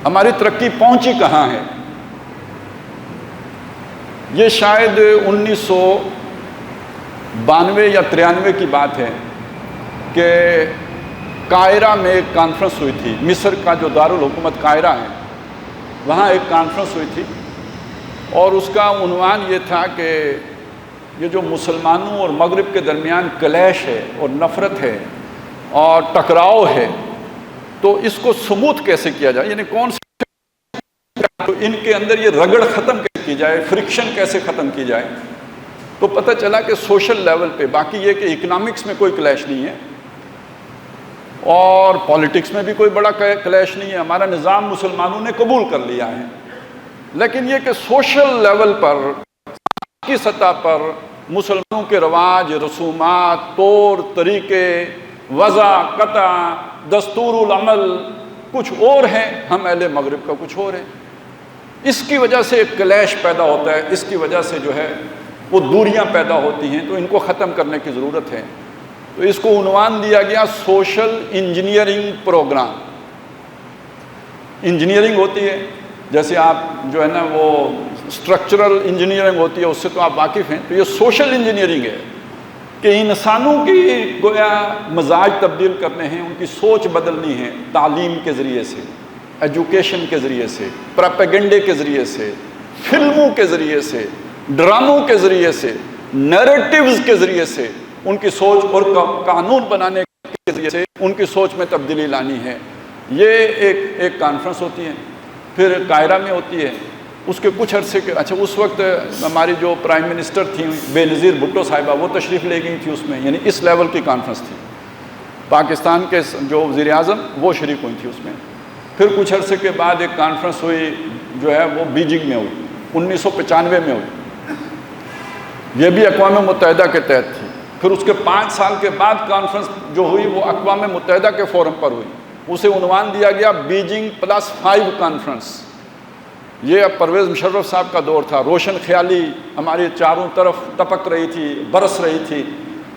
ہماری ترقی پہنچی کہاں ہے؟ یہ شاید 1992 یا 93 کی بات ہے کہ قاہرہ میں ایک کانفرنس ہوئی تھی. مصر کا جو دارالحکومت قاہرہ ہے وہاں ایک کانفرنس ہوئی تھی، اور اس کا عنوان یہ تھا کہ یہ جو مسلمانوں اور مغرب کے درمیان کلیش ہے اور نفرت ہے اور ٹکراؤ ہے، تو اس کو سموتھ کیسے کیا جائے، یعنی کون سے تو ان کے اندر یہ رگڑ ختم کیسے کی جائے، فرکشن کیسے ختم کی جائے. تو پتہ چلا کہ سوشل لیول پہ، باقی یہ کہ اکنامکس میں کوئی کلیش نہیں ہے اور پالیٹکس میں بھی کوئی بڑا کلیش نہیں ہے، ہمارا نظام مسلمانوں نے قبول کر لیا ہے، لیکن یہ کہ سوشل لیول پر کی سطح پر مسلمانوں کے رواج، رسومات، طور طریقے، وضع قطع، دستور العمل کچھ اور ہیں، ہم اہل مغرب کا کچھ اور ہے. اس کی وجہ سے ایک کلیش پیدا ہوتا ہے، اس کی وجہ سے جو ہے وہ دوریاں پیدا ہوتی ہیں، تو ان کو ختم کرنے کی ضرورت ہے. تو اس کو عنوان دیا گیا سوشل انجینئرنگ پروگرام. انجینئرنگ ہوتی ہے جیسے آپ جو ہے نا وہ اسٹرکچرل انجینئرنگ ہوتی ہے، اس سے تو آپ واقف ہیں. تو یہ سوشل انجینئرنگ ہے کہ انسانوں کی گویا مزاج تبدیل کرنے ہیں، ان کی سوچ بدلنی ہے، تعلیم کے ذریعے سے، ایجوکیشن کے ذریعے سے، پراپیگنڈے کے ذریعے سے، فلموں کے ذریعے سے، ڈراموں کے ذریعے سے، نیریٹیوز کے ذریعے سے ان کی سوچ اور قانون بنانے کے ذریعے سے ان کی سوچ میں تبدیلی لانی ہے. یہ ایک کانفرنس ہوتی ہے، پھر قاہرہ میں ہوتی ہے. اس کے کچھ عرصے کے اچھا اس وقت ہماری جو پرائم منسٹر تھیں بے نظیر بھٹو صاحبہ، وہ تشریف لے گئی تھی اس میں، یعنی اس لیول کی کانفرنس تھی. پاکستان کے جو وزیر اعظم وہ شریک ہوئی تھی اس میں. پھر کچھ عرصے کے بعد ایک کانفرنس ہوئی جو ہے وہ بیجنگ میں ہوئی، 1995 میں ہوئی، یہ بھی اقوام متحدہ کے تحت تھی. پھر اس کے 5 سال کے بعد کانفرنس جو ہوئی وہ اقوام متحدہ کے فورم پر ہوئی، اسے عنوان دیا گیا بیجنگ +5 کانفرنس. یہ اب پرویز مشرف صاحب کا دور تھا، روشن خیالی ہماری چاروں طرف ٹپک رہی تھی، برس رہی تھی،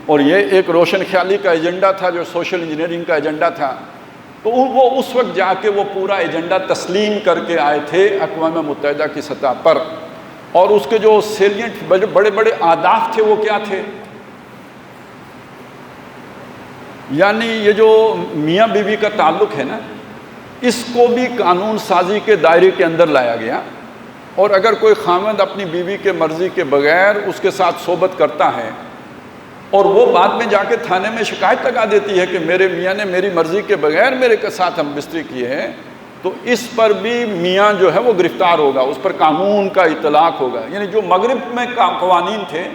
اور یہ ایک روشن خیالی کا ایجنڈا تھا جو سوشل انجینئرنگ کا ایجنڈا تھا. تو وہ اس وقت جا کے وہ پورا ایجنڈا تسلیم کر کے آئے تھے اقوام متحدہ کی سطح پر، اور اس کے جو سیلینٹ بڑے بڑے اہداف تھے وہ کیا تھے؟ یعنی یہ جو میاں بیوی کا تعلق ہے نا، اس کو بھی قانون سازی کے دائرے کے اندر لایا گیا. اور اگر کوئی خاوند اپنی بیوی کے مرضی کے بغیر اس کے ساتھ صحبت کرتا ہے اور وہ بعد میں جا کے تھانے میں شکایت لگا دیتی ہے کہ میرے میاں نے میری مرضی کے بغیر میرے کے ساتھ ہم بستری کی ہے، تو اس پر بھی میاں جو ہے وہ گرفتار ہوگا، اس پر قانون کا اطلاق ہوگا. یعنی جو مغرب میں قوانین تھے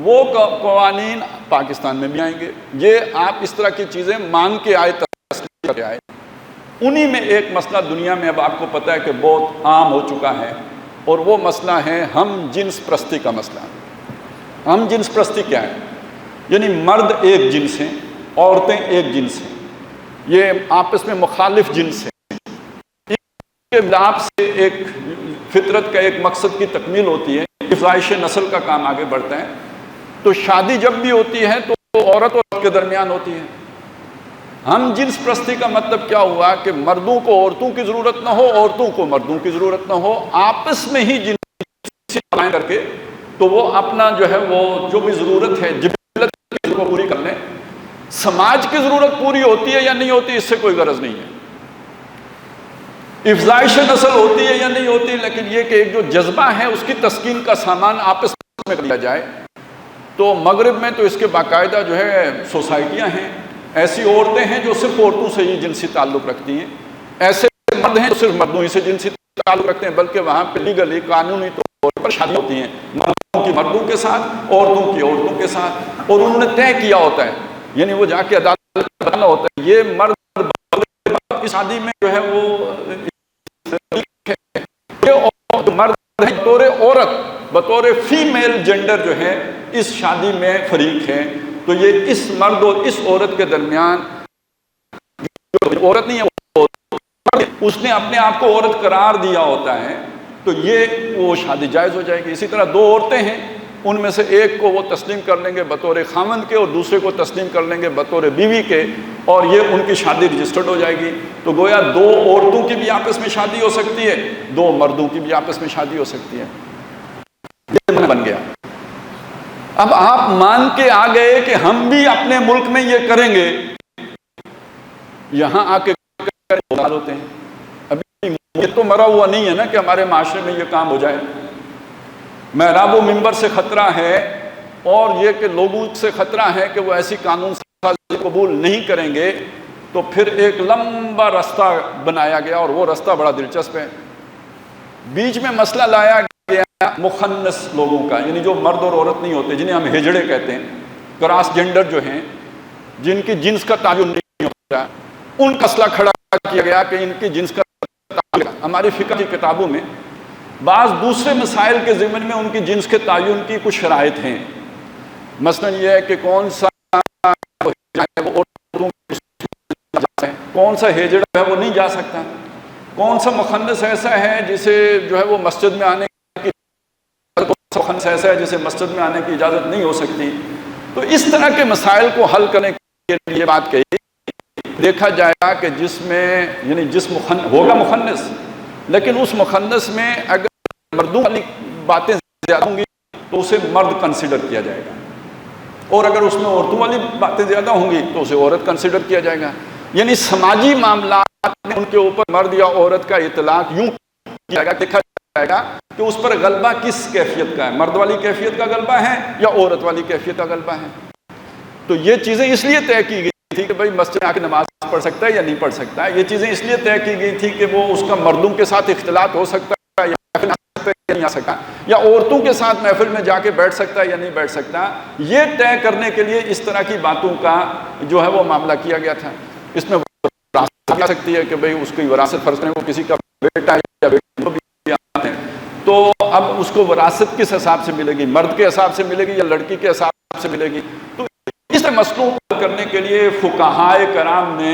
وہ قوانین پاکستان میں بھی آئیں گے. یہ آپ اس طرح کی چیزیں مان کے آئے، تسلیم کر کے آئے. انہی میں ایک مسئلہ دنیا میں اب آپ کو پتہ ہے کہ بہت عام ہو چکا ہے، اور وہ مسئلہ ہے ہم جنس پرستی کا مسئلہ. ہم جنس پرستی کیا ہے؟ یعنی مرد ایک جنس ہیں، عورتیں ایک جنس ہیں، یہ آپس میں مخالف جنس ہیں. ان کے ملاپ سے ایک فطرت کا ایک مقصد کی تکمیل ہوتی ہے، افزائش نسل کا کام آگے بڑھتا ہے. تو شادی جب بھی ہوتی ہے تو عورت اور عورت کے درمیان ہوتی ہے. ہم جنس پرستی کا مطلب کیا ہوا کہ مردوں کو عورتوں کی ضرورت نہ ہو، عورتوں کو مردوں کی ضرورت نہ ہو، آپس میں ہی جنسی کر کے تو وہ اپنا جو ہے وہ جو بھی ضرورت ہے جبلت کی ضرورت پوری کر لیں. سماج کی ضرورت پوری ہوتی ہے یا نہیں ہوتی اس سے کوئی غرض نہیں ہے، افزائش نسل ہوتی ہے یا نہیں ہوتی، لیکن یہ کہ ایک جو جذبہ ہے اس کی تسکین کا سامان آپس میں کیا جائے. تو مغرب میں تو اس کے باقاعدہ جو ہے سوسائٹیاں ہیں، ایسی عورتیں ہیں جو صرف عورتوں سے ہی جنسی تعلق رکھتی ہیں، ایسے مرد ہیں جو صرف مردوں ہی سے جنسی تعلق رکھتے ہیں، بلکہ وہاں پہ لیگلی قانونی طور پر شادی ہوتی ہیں مردوں کی مردوں کے ساتھ، عورتوں کی عورتوں کے ساتھ، اور انہوں نے طے کیا ہوتا ہے، یعنی وہ جا کے عدالت میں بتانا ہوتا ہے یہ مرد اس شادی میں جو ہے وہ مرد بطور عورت، بطور فیمیل جنڈر جو ہے اس شادی میں فریق ہے. تو یہ اس مرد اور اس عورت کے درمیان، عورت نہیں ہے اس نے اپنے آپ کو عورت قرار دیا ہوتا ہے، تو یہ وہ شادی جائز ہو جائے گی. اسی طرح دو عورتیں ہیں، ان میں سے ایک کو وہ تسلیم کر لیں گے بطور خاوند کے اور دوسرے کو تسلیم کر لیں گے بطور بیوی کے، اور یہ ان کی شادی رجسٹرڈ ہو جائے گی۔ تو گویا دو عورتوں کی بھی آپس میں شادی ہو سکتی ہے، دو مردوں کی بھی آپس میں شادی ہو سکتی ہے۔ یہ بن گیا۔ اب آپ مان کے آ گئے کہ ہم بھی اپنے ملک میں یہ کریں گے، یہاں آ کے ہوتے ہیں۔ ابھی یہ تو مرا ہوا نہیں ہے نا کہ ہمارے معاشرے میں یہ کام ہو جائے۔ محراب و منبر سے خطرہ ہے، اور یہ کہ لوگوں سے خطرہ ہے کہ وہ ایسی قانون سازی قبول نہیں کریں گے، تو پھر ایک لمبا رستہ بنایا گیا، اور وہ رستہ بڑا دلچسپ ہے۔ بیچ میں مسئلہ لایا گیا مخنث لوگوں کا، یعنی جو مرد اور عورت نہیں ہوتے، جنہیں ہم ہجڑے کہتے ہیں، کراس جینڈر جو ہیں، جن کی جنس کا تعین نہیں ہوتا، ان کا مسئلہ کھڑا کیا گیا کہ ان کی جنس کا تعین۔ ہماری فقہ کی کتابوں میں بعض دوسرے مسائل کے ضمن میں ان کی جنس کے تعین کی کچھ شرائط ہیں۔ مثلا یہ ہے کہ کون سا ہیجڑا ہے وہ نہیں جا سکتا، کون سا مخنث ایسا ہے جسے جو ہے وہ مسجد میں آنے کی، کون سا مخنث ایسا ہے جسے مسجد میں آنے کی اجازت نہیں ہو سکتی۔ تو اس طرح کے مسائل کو حل کرنے کے لیے بات کہی، دیکھا جائے گا کہ جس میں یعنی جس ہوگا مخنث، لیکن اس مخنث میں اگر مردوں والی باتیں زیادہ ہوں گی تو اسے مرد کنسیڈر کیا جائے گا، اور اگر اس میں عورتوں والی باتیں زیادہ ہوں گی تو اسے عورت کنسیڈر کیا جائے گا۔ یعنی سماجی معاملات میں ان کے اوپر مرد یا عورت کا اطلاق یوں کیا جائے گا، دیکھا جائے گا کہ اس پر غلبہ کس کیفیت کا ہے، مرد والی کیفیت کا غلبہ ہے یا عورت والی کیفیت کا غلبہ ہے۔ تو یہ چیزیں اس لیے طے کی گئی تھی کہ بھائی مسجد میں آ کے نماز پڑھ سکتا ہے یا نہیں پڑھ سکتا ہے۔ یہ چیزیں اس لیے طے کی گئی تھی کہ وہ اس کا مردوں کے ساتھ اختلاط ہو سکتا ہے یا نہیں آ سکتا، یا عورتوں کے ساتھ محفل میں جا کے بیٹھ سکتا ہے یا نہیں بیٹھ سکتا۔ یہ طے کرنے کے لیے اس طرح کی باتوں کا جو ہے وہ معاملہ کیا گیا تھا۔ اس میں وراثت آ سکتی ہے کہ بھئی اس کی وراثت فرض کریں وہ کسی کا بیٹا ہے یا بیٹی کو بھی آتے ہیں، تو اب اس کو وراثت کس حساب سے ملے گی، مرد کے حساب سے ملے گی یا لڑکی کے حساب سے ملے گی۔ تو اس مسئلوں کو کرنے کے لیے فقہائے کرام نے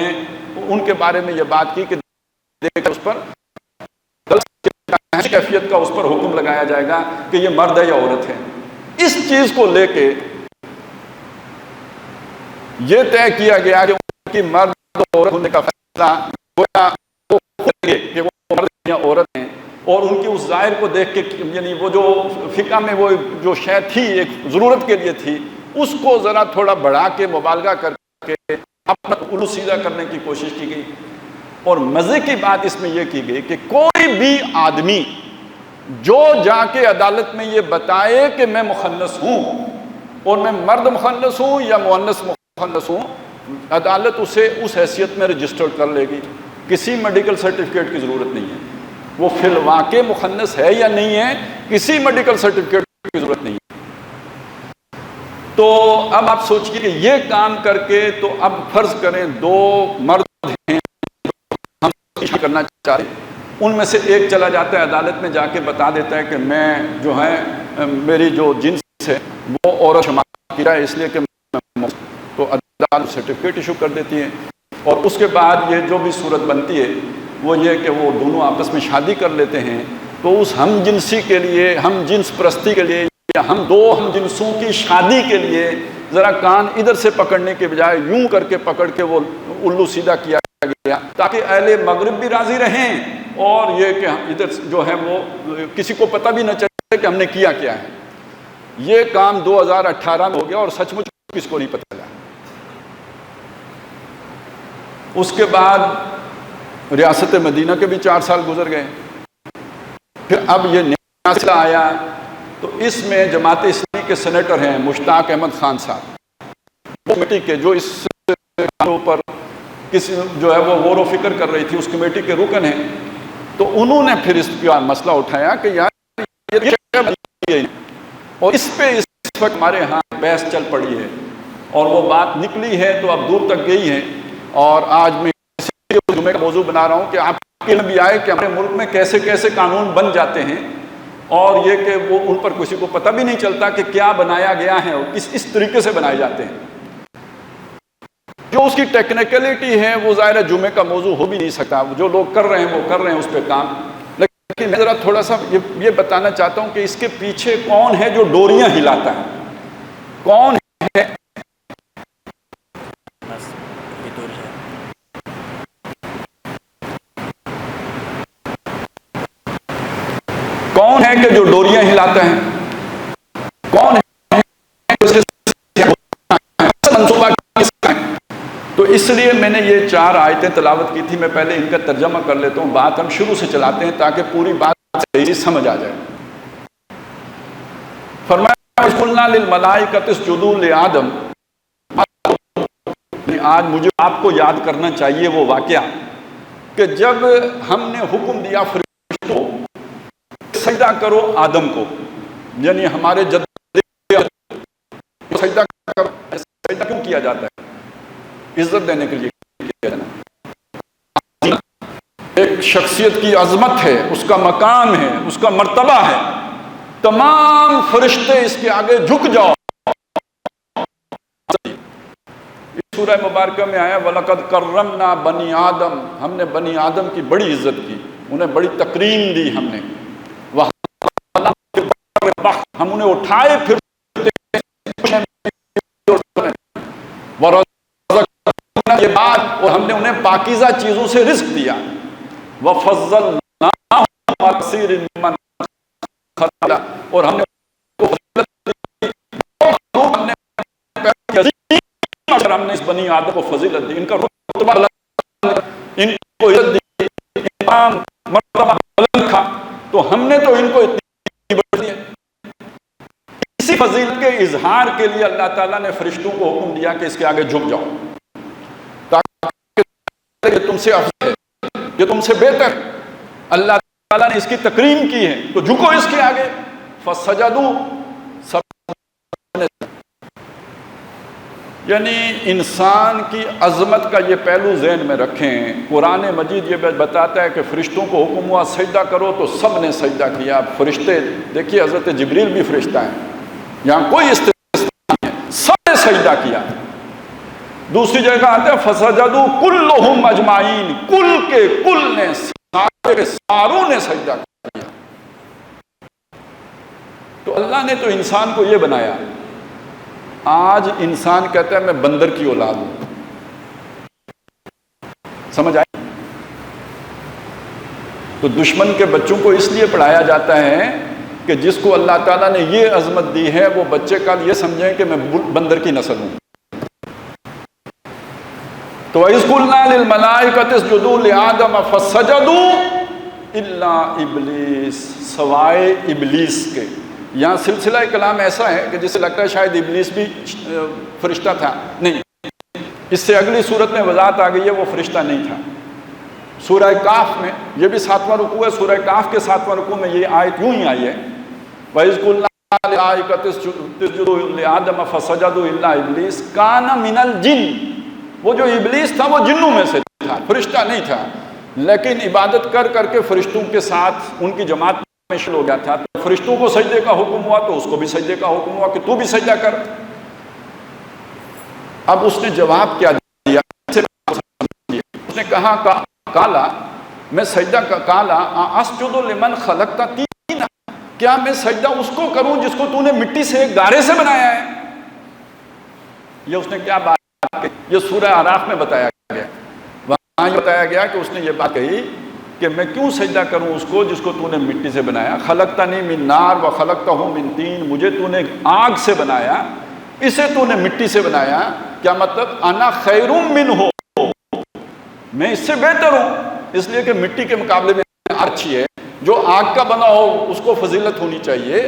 ان کے بارے میں یہ بات کی کہ دیکھ اس پر کیفیت کا اس پر حکم لگایا جائے گا کہ یہ مرد ہے یا عورت ہے۔ اس چیز کو لے کے یہ طے کیا گیا کہ ان کی مرد اور عورت ہونے کا فیصلہ کہ وہ مرد یا عورت ہیں، اور ان کی اس ظاہر کو دیکھ کے یعنی وہ جو فقہ میں وہ جو شے تھی ایک ضرورت کے لیے تھی، اس کو ذرا تھوڑا بڑھا کے مبالغہ کر کے اپنا الو سیدھا کرنے کی کوشش کی گئی۔ اور مزے کی بات اس میں یہ کی گئی کہ کوئی بھی آدمی جو جا کے عدالت میں یہ بتائے کہ میں مخنث ہوں اور میں مرد مخنث ہوں یا مؤنث مخنث ہوں، عدالت اسے اس حیثیت میں رجسٹرڈ کر لے گی۔ کسی میڈیکل سرٹیفکیٹ کی ضرورت نہیں ہے، وہ فی الواقع مخنث ہے یا نہیں ہے، کسی میڈیکل سرٹیفکیٹ کی ضرورت نہیں ہے۔ تو اب آپ سوچئے کہ یہ کام کر کے تو اب فرض کریں دو مرد ہیں ہم کرنا چاہ رہے ہیں، ان میں سے ایک چلا جاتا ہے عدالت میں جا کے بتا دیتا ہے کہ میں جو ہے میری جو جنس ہے وہ عورت شمار کی ہے، اس لیے کہ میں، تو عدالت سرٹیفکیٹ ایشو کر دیتی ہے۔ اور اس کے بعد یہ جو بھی صورت بنتی ہے وہ یہ کہ وہ دونوں آپس میں شادی کر لیتے ہیں، تو اس ہم جنسی کے لیے، ہم جنس پرستی کے لیے، یا ہم دو ہم جنسوں کی شادی کے لیے ذرا کان ادھر سے پکڑنے کے بجائے یوں کر کے پکڑ کے وہ الو سیدھا کیا گیا، تاکہ اہل مغرب بھی راضی رہیں اور یہ کہ ادھر جو ہے وہ کسی کو پتہ بھی نہ چلے کہ ہم نے کیا کیا ہے۔ یہ کام 2018 میں ہو گیا اور سچ مچ کس کو نہیں پتہ چلا۔ اس کے بعد ریاست مدینہ کے بھی 4 سال گزر گئے، پھر اب یہ نیا مسئلہ آیا، تو اس میں جماعت اسلامی کے سینیٹر ہیں مشتاق احمد خان صاحب، وہ کمیٹی کے جو اس اوپر کسی جو ہے وہ غور و فکر کر رہی تھی، اس کمیٹی کے رکن ہیں، تو انہوں نے پھر اس کا مسئلہ اٹھایا کہ یار یہ اور اس پہ اس وقت ہمارے ہاں بحث چل پڑی ہے اور وہ بات نکلی ہے تو اب دور تک گئی ہے، اور آج میں جمعے کا موضوع بنا رہا ہوں کہ آپ کے علم بھی آئے کہ ہمارے ملک میں کیسے کیسے قانون بن جاتے ہیں، اور یہ کہ وہ ان پر کسی کو پتہ بھی نہیں چلتا کہ کیا بنایا گیا ہے اور اس طریقے سے بنائے جاتے ہیں۔ جو اس کی ٹیکنیکلٹی ہے وہ ظاہر ہے جمعے کا موضوع ہو بھی نہیں سکتا، جو لوگ کر رہے ہیں وہ کر رہے ہیں اس پہ کام، لیکن میں ذرا تھوڑا سا یہ بتانا چاہتا ہوں کہ اس کے پیچھے کون ہے جو ڈوریاں ہلاتا ہے؟ کون ہے؟ کون ہے کہ جو ڈوریاں ہلاتا ہے؟ کون ہے منصوبہ کس کا ہے؟ تو اس لیے میں نے یہ 4 آیتیں تلاوت کی تھی. میں پہلے ان کا ترجمہ کر لیتا ہوں. بات ہم شروع سے چلاتے ہیں تاکہ پوری بات صحیح سمجھ آ جائے. فرمایا قلنا للملائکۃ اسجدوا لآدم. آج مجھے آپ کو یاد کرنا چاہیے وہ واقعہ کہ جب ہم نے حکم دیا فرشتوں سجدہ کرو آدم کو، یعنی ہمارے جد سجدہ کرو. سجدہ کیوں کیا جاتا ہے؟ عزت دینے کے لیے کیا جاتا ہے. ایک شخصیت کی عظمت ہے، اس کا مقام ہے، اس کا مرتبہ ہے. تمام فرشتے اس کے آگے جھک جاؤ. اس سورہ مبارکہ میں آیا وَلَقَدْ كَرَّمْنَا بَنِي آدم. ہم نے بنی آدم کی بڑی عزت کی، انہیں بڑی تکریم دی. ہم نے ہم انہیں اٹھائے پھر یہ بات، اور ہم نے انہیں پاکیزہ چیزوں سے رزق دیا. وَفَضَّلْنَاهُمْ عَلَىٰ كَثِيرٍ مِّمَّنْ خَلَقْنَا. اور ہم نے ہم نے اس بنی آدم کو فضیلت دی، ان کا رتبہ بلند، ان کو عزت دی، انعام مرتبہ بلند تھا. تو ہم نے تو ان کو اتنی بڑھ دی. اسی فضیلت کے اظہار کے لیے اللہ تعالیٰ نے فرشتوں کو حکم دیا کہ اس کے آگے جھک جاؤ، تاکہ یہ تم سے افضل ہے، یہ تم سے بہتر. اللہ تعالیٰ نے اس کی تکریم کی ہے تو جھکو اس کے آگے. فسجدوا، یعنی انسان کی عظمت کا یہ پہلو ذہن میں رکھیں. قرآن مجید یہ بتاتا ہے کہ فرشتوں کو حکم ہوا سجدہ کرو تو سب نے سجدہ کیا. فرشتے دیکھیے، حضرت جبریل بھی فرشتہ ہیں، یہاں کوئی استثناء نہیں ہے، سب نے سجدہ کیا. دوسری جگہ آتا ہے فسجدوا کلہم اجمعین. کل کے کل نے، سارے کے ساروں نے سجدہ کیا. تو اللہ نے تو انسان کو یہ بنایا. آج انسان کہتا ہے میں بندر کی اولاد ہوں. سمجھ آئی؟ تو دشمن کے بچوں کو اس لیے پڑھایا جاتا ہے کہ جس کو اللہ تعالیٰ نے یہ عظمت دی ہے وہ بچے کل یہ سمجھیں کہ میں بندر کی نسل ہوں. تو وَإِذْ قُلْنَا لِلْمَلَائِكَةِ اسْجُدُوا لِآدَمَ فَسَجَدُوا إِلَّا إِبْلِيسَ. سوائے ابلیس کے. یہاں سلسلہ کلام ایسا ہے کہ جسے لگتا ہے شاید ابلیس بھی فرشتہ تھا. نہیں، اس سے اگلی صورت میں وضاحت آ گئی ہے وہ فرشتہ نہیں تھا. سورہ کاف میں یہ بھی 7واں رکوع ہے. سورہ کاف کے 7واں رکوع میں یہ آیت یوں ہی آئی ہے وَإِذْ قُلْنَا لِلْمَلَائِكَةِ اسْجُدُوا لِآدَمَ فَسَجَدُوا إِلَّا إِبْلِيسَ كَانَ مِنَ الْجِنِّ. وہ جو ابلیس تھا وہ جنوں میں سے تھا، فرشتہ نہیں تھا. لیکن عبادت کر کر کے فرشتوں کے ساتھ ان کی جماعت میں شامل ہو گیا تھا. تو فرشتوں کو سجدے کا حکم ہوا تو اس کو بھی سجدے کا حکم ہوا کہ تو بھی سجدہ کر. اب اس نے جواب کیا دیا؟ اس نے کہا کالا میں سجدہ کالا اسجد لمن خلقت طینا. کیا میں سجدہ اس کو کروں جس کو تو نے مٹی سے، ایک گارے سے بنایا ہے؟ یہ اس نے کیا بات کی؟ یہ سورہ اعراف میں بتایا گیا. وہاں یہ بتایا گیا کہ اس نے یہ بات کہی کہ میں کیوں سجدہ کروں اس کو جس کو تو نے مٹی سے بنایا. خلقتنی من نار و خلقتہ من طین. مجھے تو نے آگ سے بنایا، اسے تو نے مٹی سے بنایا. کیا مطلب؟ انا خیر منہ، میں اس سے بہتر ہوں. اس لیے کہ مٹی کے مقابلے میں اچھی ہے. جو آگ کا بنا ہو اس کو فضیلت ہونی چاہیے،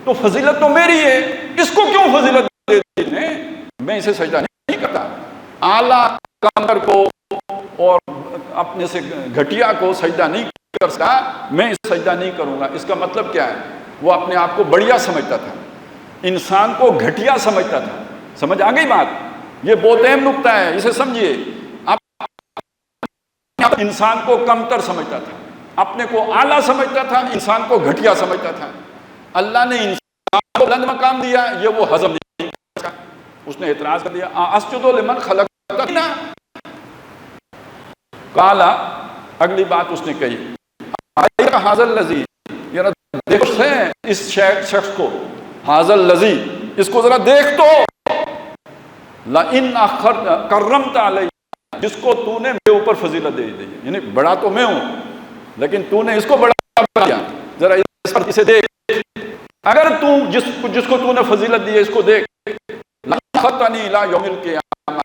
تو فضیلت تو میری ہے. اس کو کیوں فضیلت دے دی نے؟ میں اسے سجدہ نہیں کرتا. اعلیٰ کمر کو اور اپنے سے گھٹیا کو سجدہ نہیں کر سکتا، میں اس سجدہ نہیں کروں گا. اس کا مطلب کیا ہے؟ وہ اپنے آپ کو بڑھیا سمجھتا تھا، انسان کو گھٹیا سمجھتا تھا. سمجھ آ گئی بات؟ یہ بہت اہم نکتہ ہے، اسے سمجھیے. انسان کو کمتر سمجھتا تھا، اپنے کو اعلیٰ سمجھتا تھا، انسان کو گھٹیا سمجھتا تھا. اللہ نے انسان کو بلند مقام دیا، یہ وہ ہضم نہیں کر سکا. اس نے اعتراض کر دیا اسجد لمن خلقت طینا. کالا، اگلی بات اس نے کہی حاضل لذی، ذرا دیکھ ہے اس شخص کو، حاضل لذی، اس کو ذرا دیکھ تو، لَإِنْ كَرَّمْتَ عَلَيَّ، جس کو تو نے میرے اوپر فضیلت دے دی، یعنی بڑا تو میں ہوں لیکن تو نے اس کو بڑا بنایا، ذرا اس پر اسے دیکھ، اگر تو جس کو تو نے فضیلت دی ہے اس کو دیکھ، لَأَخَّرْتَنِي إِلَىٰ يَوْمِ الْقِيَامَةِ،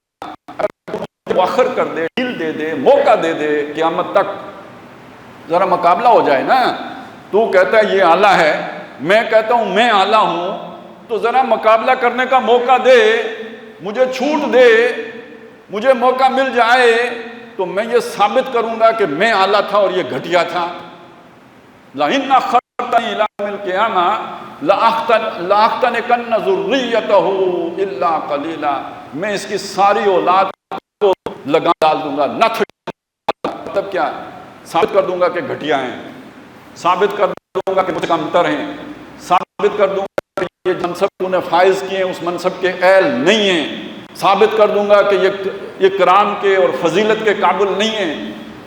اگر تو مؤخر کر دے، ڈیل دے دے، موقع دے دے قیامت تک، ذرا مقابلہ ہو جائے نا، تو کہتا ہے یہ اعلیٰ ہے، میں کہتا ہوں میں اعلیٰ ہوں، تو ذرا مقابلہ کرنے کا موقع دے، مجھے چھوٹ دے، مجھے موقع مل جائے تو میں یہ ثابت کروں گا کہ میں اعلیٰ تھا اور یہ گھٹیا تھا۔ لَإِنْ أَخَّرْتَنِي إِلَىٰ يَوْمِ الْقِيَامَةِ لَأَحْتَنِكَنَّ ذُرِّيَّتَهُ إِلَّا قَلِيلًا، میں اس کی ساری اولاد کو لگا ڈال دوں گا، نہ مطلب کیا، ثابت کر دوں گا کہ گھٹیا ہیں، ثابت کر دوں گا کہ مجھ سے کمتر ہیں، ثابت کر دوں گا کہ یہ منصب تو نے فائز کیے ہیں اس منصب کے اہل نہیں ہیں، ثابت کر دوں گا کہ یہ کرام کے اور فضیلت کے قابل نہیں ہیں،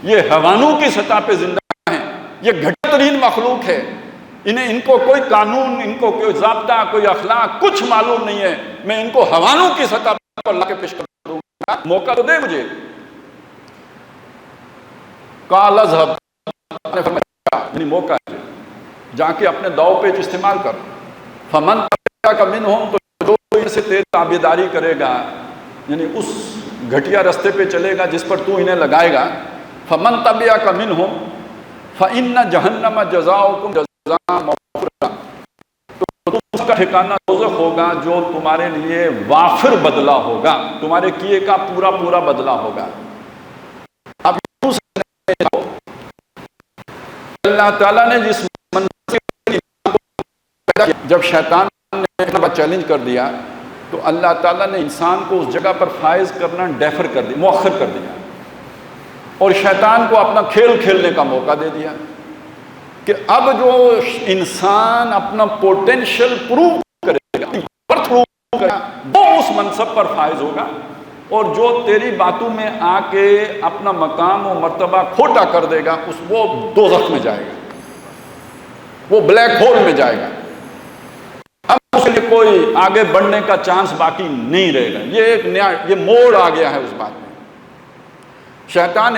یہ حیوانوں کی سطح پہ زندہ ہیں، یہ گھٹیا ترین مخلوق ہے، ان کو کوئی قانون، ان کو کوئی ضابطہ، کوئی اخلاق کچھ معلوم نہیں ہے، میں ان کو حیوانوں کی سطح پر لا کے پیش کر دوں گا، موقع تو دے مجھے۔ قال اذهب، یعنی موقع ہے، جا کے اپنے داؤ پیچ استعمال کر، فمن تبعک منہم، تو جو ان سے تیری تابعداری کرے گا، یعنی اس گھٹیا رستے پہ چلے گا جس پر تو انہیں لگائے گا، فمن تبعک منہم فإن جہنم جزاؤکم جزاء موفورا، تو تم کا ٹھکانہ دوزخ ہوگا جو تمہارے لیے وافر بدلہ ہوگا، تمہارے کیے کا پورا پورا بدلہ ہوگا۔ اب اللہ تعالیٰ نے جس جب شیطان نے چیلنج کر دیا تو اللہ تعالیٰ نے انسان کو اس جگہ پر فائز کرنا ڈیفر کر دیا، مؤخر کر دیا، اور شیطان کو اپنا کھیل کھیلنے کا موقع دے دیا کہ اب جو انسان اپنا پوٹینشل پروو کرے گا وہ اس منصب پر فائز ہوگا، اور جو تیری باتوں میں آ کے اپنا مقام و مرتبہ کھوٹا کر دے گا وہ دوزخ میں جائے گا، وہ بلیک ہول میں جائے گا، اب اس کے لیے کوئی آگے بڑھنے کا چانس باقی نہیں رہے گا۔ یہ ایک نیا یہ موڑ آ گیا ہے اس بات میں۔ شیطان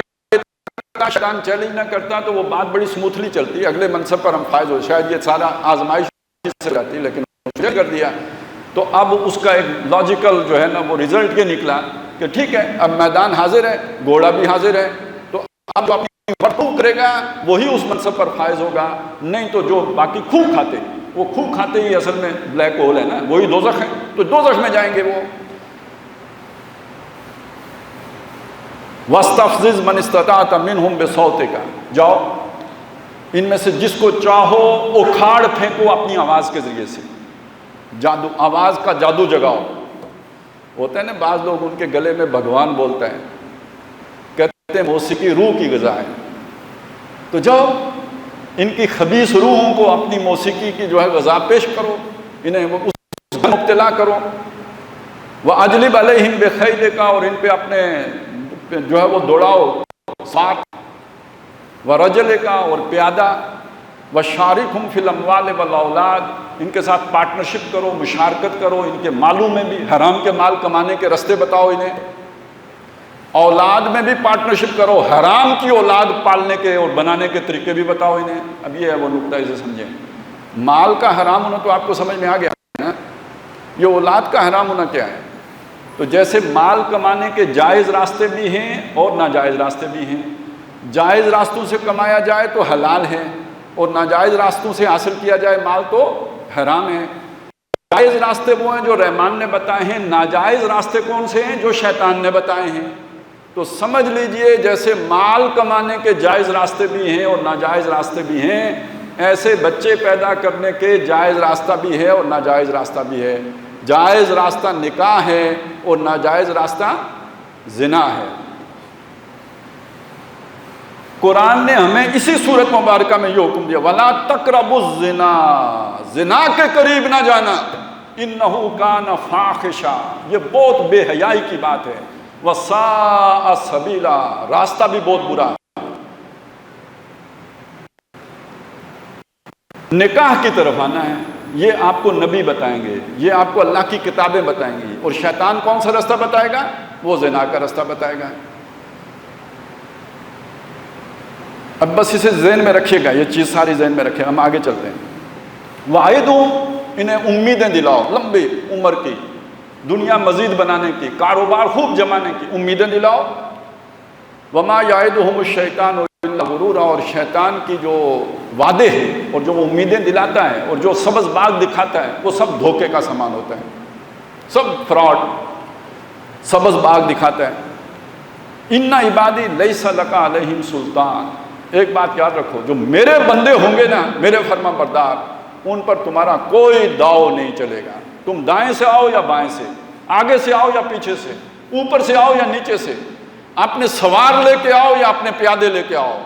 چیلنج نہ کرتا تو وہ بات بڑی سموتھلی چلتی، اگلے منصب پر ہم فائز ہو، شاید یہ سارا آزمائش سے جاتی، لیکن یہ کر دیا تو اب اس کا ایک لاجیکل جو ہے نا وہ ریزلٹ یہ نکلا کہ ٹھیک ہے اب میدان حاضر ہے، گھوڑا بھی حاضر ہے، تو اب جو اپنی برتوں کرے گا وہی اس منصب پر فائز ہوگا، نہیں تو جو باقی خوب کھاتے، وہ خوب کھاتے ہی اصل میں بلیک ہول ہے نا، وہی دوزخ ہے، تو دوزخ میں جائیں گے وہ۔ وَاسْتَفْزِزْ مَنِ اسْتَطَعْتَ مِنْهُمْ بِصَوْتِكَ، جاؤ ان میں سے جس کو چاہو اکھاڑ پھینکو اپنی آواز کے ذریعے سے، جادو، آواز کا جادو جگاؤ۔ ہوتا ہے نا بعض لوگ ان کے گلے میں بھگوان بولتا ہے، کہتے ہیں موسیقی روح کی غذا ہے، تو جاؤ ان کی خبیث روحوں کو اپنی موسیقی کی جو ہے غذا پیش کرو، انہیں اس میں مبتلا کرو۔ وَأَجْلِبْ عَلَيْهِمْ بِخَيْلِكَ، اور ان پہ اپنے جو ہے وہ دوڑاؤ ساتھ، وَرَجْلِكَ، اور پیادہ، وَشَارِكْهُمْ فِي الْأَمْوَالِ وَالْأَوْلَادِ، ان کے ساتھ پارٹنرشپ کرو، مشارکت کرو، ان کے مالوں میں بھی، حرام کے مال کمانے کے رستے بتاؤ انہیں، اولاد میں بھی پارٹنرشپ کرو، حرام کی اولاد پالنے کے اور بنانے کے طریقے بھی بتاؤ انہیں۔ اب یہ ہے وہ نقطہ، اسے سمجھیں، مال کا حرام ہونا تو آپ کو سمجھ میں آ گیا نا، یہ اولاد کا حرام ہونا کیا ہے؟ تو جیسے مال کمانے کے جائز راستے بھی ہیں اور ناجائز راستے بھی ہیں، جائز راستوں سے کمایا جائے تو حلال ہے، اور ناجائز راستوں سے حاصل کیا جائے مال تو حرام ہے۔ جائز راستے وہ ہیں جو رحمان نے بتائے ہیں، ناجائز راستے کون سے ہیں؟ جو شیطان نے بتائے ہیں۔ تو سمجھ لیجئے جیسے مال کمانے کے جائز راستے بھی ہیں اور ناجائز راستے بھی ہیں، ایسے بچے پیدا کرنے کے جائز راستہ بھی ہے اور ناجائز راستہ بھی ہے۔ جائز راستہ نکاح ہے اور ناجائز راستہ زنا ہے۔ قرآن نے ہمیں اسی سورت مبارکہ میں یہ حکم دیا، وَلَا تَقْرَبُوا الزِّنَا، زنا کے قریب نہ جانا، إِنَّهُ كَانَ فَاحِشًا، یہ بہت بے حیائی کی بات ہے، وَسَاءَ سَبِيلًا، راستہ بھی بہت برا۔ نکاح کی طرف آنا ہے، یہ آپ کو نبی بتائیں گے، یہ آپ کو اللہ کی کتابیں بتائیں گی، اور شیطان کون سا رستہ بتائے گا؟ وہ زنا کا رستہ بتائے گا۔ اب بس اسے ذہن میں رکھیے گا، یہ چیز ساری ذہن میں رکھے، ہم آگے چلتے ہیں۔ وَعِدُوا، انہیں امیدیں دلاؤ، لمبی عمر کی، دنیا مزید بنانے کی، کاروبار خوب جمانے کی امیدیں دلاؤ۔ وَمَا يَعِدُهُمُ الشَّيْطَانُ إِلَّا غُرُورًا، اور شیطان کی جو وعدے ہیں اور جو وہ امیدیں دلاتا ہے اور جو سبز باغ دکھاتا ہے وہ سب دھوکے کا سامان ہوتا ہے، سب فراڈ، سبز باغ دکھاتا ہے۔ اِنَّ عِبَادِي لَيْسَ لَكَ عَلَيْهِمْ سُلْطَان، ایک بات یاد رکھو، جو میرے بندے ہوں گے نا، میرے فرما بردار، ان پر تمہارا کوئی داؤ نہیں چلے گا۔ تم دائیں سے آؤ یا بائیں سے، آگے سے آؤ یا پیچھے سے، اوپر سے آؤ یا نیچے سے، اپنے سوار لے کے آؤ یا اپنے پیادے لے کے آؤ،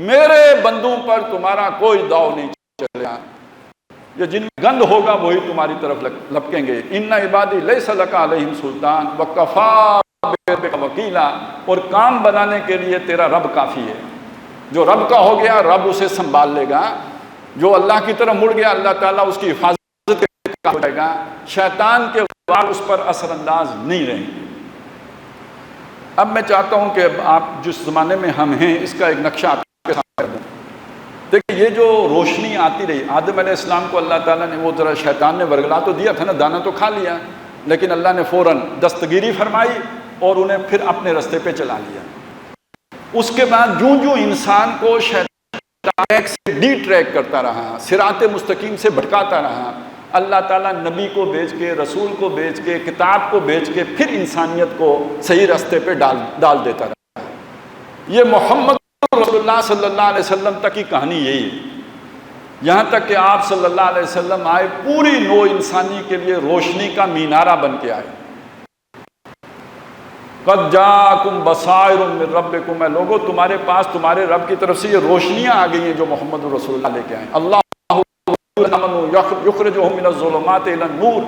میرے بندوں پر تمہارا کوئی داؤ نہیں چلے گا۔ یہ جن میں گند ہوگا وہی تمہاری طرف لپکیں گے۔ ان عبادی لیس لک علیہم سلطان وکفا بربک وکیلا، اور کام بنانے کے لیے تیرا رب کافی ہے۔ جو رب کا ہو گیا رب اسے سنبھال لے گا، جو اللہ کی طرف مڑ گیا اللہ تعالیٰ اس کی حفاظت ہو جائے گا، شیطان کے وار اس پر اثر انداز نہیں رہیں گے۔ اب میں چاہتا ہوں کہ آپ جس زمانے میں ہم ہیں اس کا ایک نقشہ آپ کے سامنے کر دوں۔ دیکھیں یہ جو روشنی آتی رہی، آدم علیہ السلام کو اللہ تعالیٰ نے وہ ذرا شیطان نے ورگلا تو دیا تھا نا، دانا تو کھا لیا، لیکن اللہ نے فوراً دستگیری فرمائی اور انہیں پھر اپنے رستے پہ چلا لیا۔ اس کے بعد جو انسان کو شیطان سے ڈی ٹریک کرتا رہا، صراط مستقیم سے بھٹکاتا رہا، اللہ تعالیٰ نبی کو بھیج کے، رسول کو بھیج کے، کتاب کو بھیج کے پھر انسانیت کو صحیح راستے پہ ڈال دیتا رہا۔ یہ محمد رسول اللہ صلی اللہ علیہ وسلم تک کی کہانی یہی ہے، یہاں تک کہ آپ صلی اللہ علیہ وسلم آئے، پوری نوع انسانی کے لیے روشنی کا مینارہ بن کے آئے۔ قَدْ جَاءَكُمْ بَصَائِرٌ مِّن رَبِّكُمْ، اے لوگوں تمہارے پاس تمہارے رب کی طرف سے یہ روشنیاں آ گئی ہیں جو محمد رسول اللہ لے کے آئے۔ اللہ یخرجہم من الظلمات الی النور،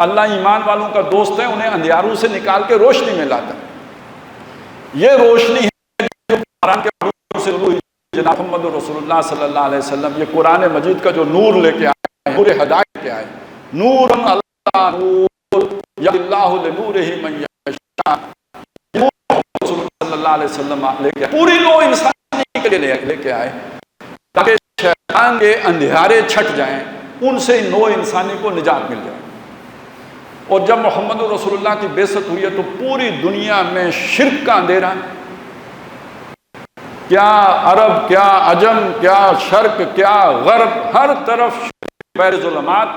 اللہ ایمان والوں کا دوست ہے، انہیں اندھیاروں سے نکال کے روشنی میں لاتا ہے۔ یہ روشنی ہے جو قرآن کے حروف سے ہوئی، جناب محمد رسول اللہ صلی اللہ علیہ وسلم، یہ قرآن مجید کا جو نور لے کے آئے، نور ہدایت کے آئے، نور اللہ نور یہدی اللہ لنورہ من یشاء، رسول صلی اللہ علیہ وسلم لے کے آئے، پوری نوع انسانی کے لیے لے کے آئے تاکہ شیطان کے اندھیارے چھٹ جائیں، ان سے نوع انسانی کو نجات مل جائے۔ اور جب محمد رسول اللہ کی بعثت ہوئی ہے تو پوری دنیا میں شرک کا اندھیرا، کیا عرب، کیا عجم، کیا شرق، کیا غرب، ہر طرف بیر ظلمات۔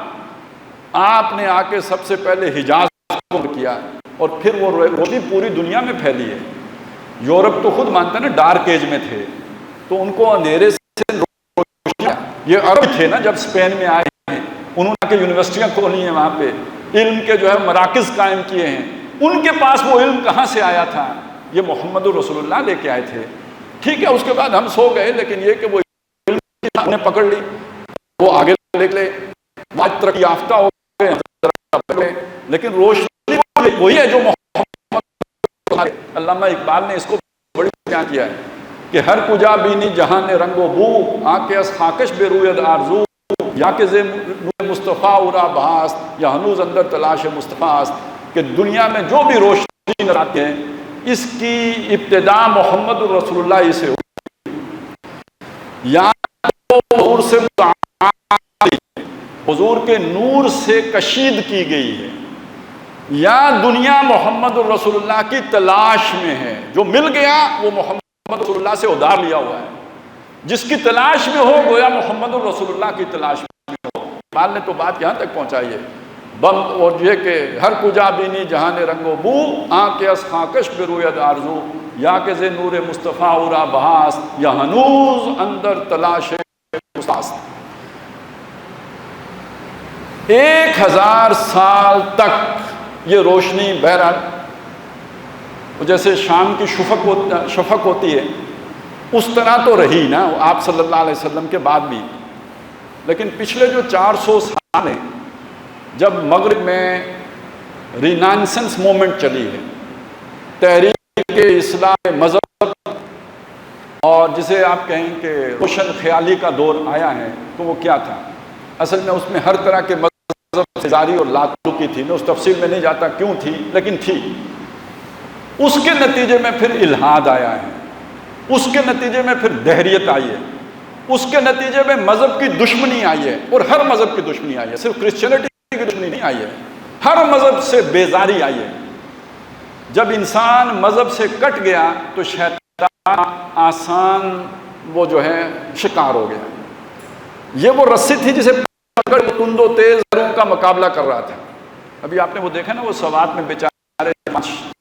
آپ نے آ کے سب سے پہلے حجاز کو کیا اور پھر وہ روشنی پوری دنیا میں پھیلی ہے۔ یورپ تو خود مانتا ہے نا ڈارک ایج میں تھے، تو ان کو اندھیرے سے یہ عرب تھے نا جب اسپین میں آئے ہیں، انہوں نے یونیورسٹیاں کھولی ہیں، وہاں پہ علم کے جو ہے مراکز قائم کیے ہیں، ان کے پاس وہ علم کہاں سے آیا تھا؟ یہ محمد رسول اللہ لے کے آئے تھے۔ ٹھیک ہے اس کے بعد ہم سو گئے، لیکن یہ کہ وہ علم انہیں پکڑ لی، وہ آگے لے لے، آج ترقی یافتہ ہو گئے، لیکن روشنی وہی ہے جو محمد۔ علامہ اقبال نے اس کو بڑی بیان کیا ہے کہ ہر کجا بینی جہان رنگ و بو، آنکھ از خاکش بے روید آرزو، یا کہ نور مصطفیٰ اورا بہاست، یا ہنوز اندر تلاش مصطفیٰ است، کہ دنیا میں جو بھی روشنی نظر آتی ہے اس کی ابتدا محمد رسول اللہ سے ہوئی، یا نور سے حضور کے نور سے کشید کی گئی ہے، یا دنیا محمد رسول اللہ کی تلاش میں ہے۔ جو مل گیا وہ محمد رسول اللہ سے ادھار لیا ہوا ہے، جس کی تلاش میں ہو گویا محمد رسول اللہ کی تلاش میں ہو۔ اقبال نے تو بات یہاں تک پہنچائی ہے، بم اور یہ کہ ہر کجا بینی جہان رنگ و بو، آنکھ از خاکش بے روید آرزو، یا کہ ز نور مصطفیٰ اورا بہاست، یا ہنوز اندر تلاش مصطفیٰ۔ 1000 سال تک یہ روشنی بہرحال جیسے شام کی شفق ہوتی ہے اس طرح تو رہی نا آپ صلی اللہ علیہ وسلم کے بعد بھی، لیکن پچھلے جو 400 سال ہیں جب مغرب میں رینانسنس مومنٹ چلی ہے، تحریک اصلاح مذہب، اور جسے آپ کہیں کہ روشن خیالی کا دور آیا ہے، تو وہ کیا تھا؟ اصل میں اس میں ہر طرح کے مذہب سے جاری اور لاتعلقی تھی، میں اس تفصیل میں نہیں جاتا کیوں تھی، لیکن تھی۔ اس کے نتیجے میں پھر الحاد آیا ہے، اس کے نتیجے میں پھر دہریت آئی ہے، اس کے نتیجے میں مذہب کی دشمنی آئی ہے، اور ہر مذہب کی دشمنی آئی ہے، صرف کرسچینٹی کی دشمنی نہیں آئی ہے، ہر مذہب سے بیزاری آئی ہے۔ جب انسان مذہب سے کٹ گیا تو شیطان آسان وہ جو ہے شکار ہو گیا۔ یہ وہ رسی تھی جسے پکڑ تند و تیز لہروں کا مقابلہ کر رہا تھا۔ ابھی آپ نے وہ دیکھا نا، وہ سوات میں بیچارے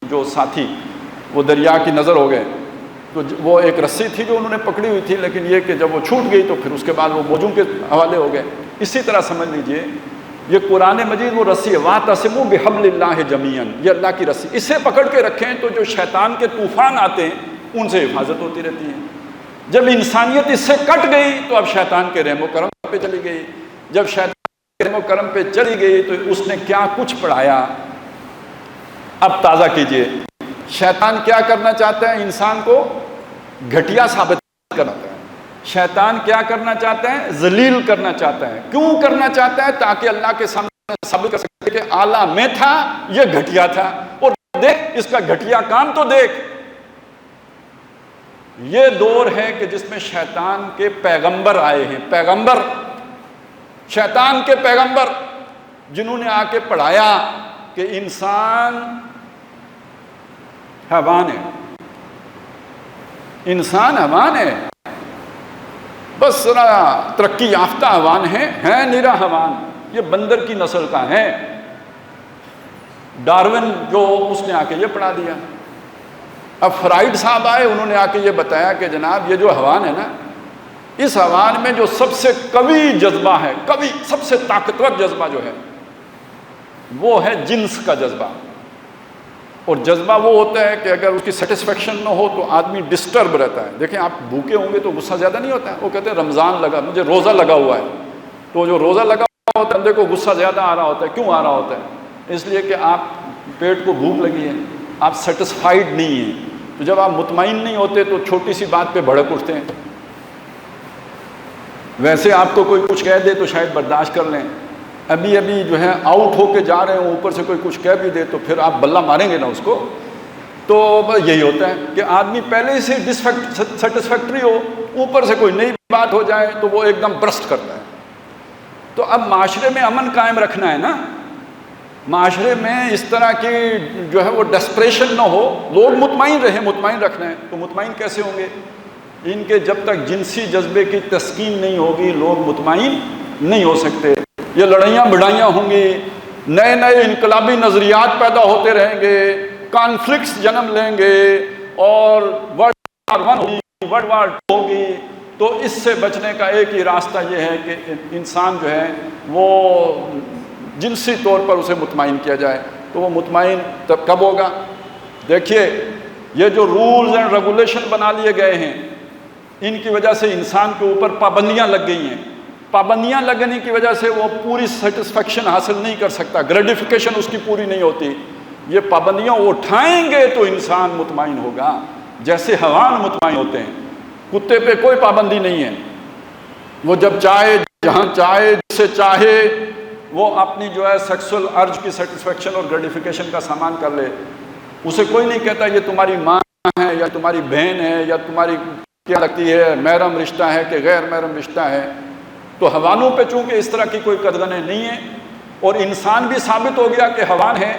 جو ساتھی وہ دریا کی نظر ہو گئے، تو وہ ایک رسی تھی جو انہوں نے پکڑی ہوئی تھی، لیکن یہ کہ جب وہ چھوٹ گئی تو پھر اس کے بعد وہ موجوں کے حوالے ہو گئے۔ اسی طرح سمجھ لیجئے یہ قرآن مجید وہ رسی ہے، وَاعْتَصِمُوا بِحَبْلِ اللَّهِ جَمِيعًا، یہ اللہ کی رسی، اسے پکڑ کے رکھیں تو جو شیطان کے طوفان آتے ہیں ان سے حفاظت ہوتی رہتی ہے۔ جب انسانیت اس سے کٹ گئی تو اب شیطان کے رحم و کرم پہ چلی گئی۔ جب شیطان کے رحم و کرم پہ چلی گئی تو اس نے کیا کچھ پڑھایا، اب تازہ کیجئے۔ شیطان کیا کرنا چاہتا ہے؟ انسان کو گھٹیا ثابت کرنا چاہتا ہے۔ شیطان کیا کرنا چاہتا ہے؟ ذلیل کرنا چاہتا ہے۔ کیوں کرنا چاہتا ہے؟ تاکہ اللہ کے سامنے ثابت کر سکے کہ اعلیٰ میں تھا، یہ گھٹیا تھا، اور دیکھ اس کا گھٹیا کام تو دیکھ۔ یہ دور ہے کہ جس میں شیطان کے پیغمبر آئے ہیں، پیغمبر، شیطان کے پیغمبر، جنہوں نے آ کے پڑھایا کہ انسان حیوان ہے، انسان حیوان ہے، بس ذرا ترقی یافتہ حیوان ہے نرا حیوان، یہ بندر کی نسل کا ہے۔ ڈارون جو اس نے آ کے یہ پڑھا دیا۔ اب فرائڈ صاحب آئے، انہوں نے آ کے یہ بتایا کہ جناب یہ جو حیوان ہے نا، اس حیوان میں جو سب سے قوی جذبہ ہے، قوی سب سے طاقتور جذبہ جو ہے وہ ہے جنس کا جذبہ۔ اور جذبہ وہ ہوتا ہے کہ اگر اس کی سیٹسفیکشن نہ ہو تو آدمی ڈسٹرب رہتا ہے۔ دیکھیں آپ بھوکے ہوں گے تو غصہ زیادہ نہیں ہوتا ہے، وہ کہتے ہیں رمضان لگا، مجھے روزہ لگا ہوا ہے، تو جو روزہ لگا ہوا ہوتا ہے بندے کو غصہ زیادہ آ رہا ہوتا ہے۔ کیوں آ رہا ہوتا ہے؟ اس لیے کہ آپ پیٹ کو بھوک لگی ہے، آپ سیٹسفائیڈ نہیں ہیں، تو جب آپ مطمئن نہیں ہوتے تو چھوٹی سی بات پہ بھڑک اٹھتے ہیں۔ ویسے آپ کو کوئی کچھ کہہ دے تو شاید برداشت کر لیں، ابھی جو ہے آؤٹ ہو کے جا رہے ہوں، اوپر سے کوئی کچھ کہہ بھی دے تو پھر آپ بلہ ماریں گے نا اس کو۔ تو یہی ہوتا ہے کہ آدمی پہلے سے سیٹسفیکٹری ہو، اوپر سے کوئی نئی بات ہو جائے تو وہ ایک دم برسٹ کرتا ہے۔ تو اب معاشرے میں امن قائم رکھنا ہے نا، معاشرے میں اس طرح کی جو ہے وہ ڈسپریشن نہ ہو، لوگ مطمئن رہیں، مطمئن رکھنا ہے۔ تو مطمئن کیسے ہوں گے؟ ان کے جب تک جنسی جذبے کی تسکین نہیں ہوگی لوگ مطمئن نہیں ہو سکتے۔ یہ لڑائیاں بڑھائیاں ہوں گی، نئے نئے انقلابی نظریات پیدا ہوتے رہیں گے، کانفلکٹس جنم لیں گے، اور ورلڈ وار 1 ہوگی، ورلڈ وار 2 ہوگی۔ تو اس سے بچنے کا ایک ہی راستہ یہ ہے کہ انسان جو ہے وہ جنسی طور پر اسے مطمئن کیا جائے۔ تو وہ مطمئن تب کب ہوگا؟ دیکھیے یہ جو رولز اینڈ ریگولیشن بنا لیے گئے ہیں، ان کی وجہ سے انسان کے اوپر پابندیاں لگ گئی ہیں۔ پابندیاں لگنے کی وجہ سے وہ پوری سیٹسفیکشن حاصل نہیں کر سکتا، گریٹیفیکیشن اس کی پوری نہیں ہوتی۔ یہ پابندیاں اٹھائیں گے تو انسان مطمئن ہوگا، جیسے حیوان مطمئن ہوتے ہیں۔ کتے پہ کوئی پابندی نہیں ہے، وہ جب چاہے، جہاں چاہے، جسے چاہے وہ اپنی جو ہے سیکسول ارج کی سیٹسفیکشن اور گریٹیفیکیشن کا سامان کر لے۔ اسے کوئی نہیں کہتا یہ تمہاری ماں ہے یا تمہاری بہن ہے یا تمہاری کیا لگتی ہے، محرم رشتہ ہے کہ غیر محرم رشتہ ہے۔ تو حیوانوں پہ چونکہ اس طرح کی کوئی قدغنیں نہیں ہیں، اور انسان بھی ثابت ہو گیا کہ حیوان ہے،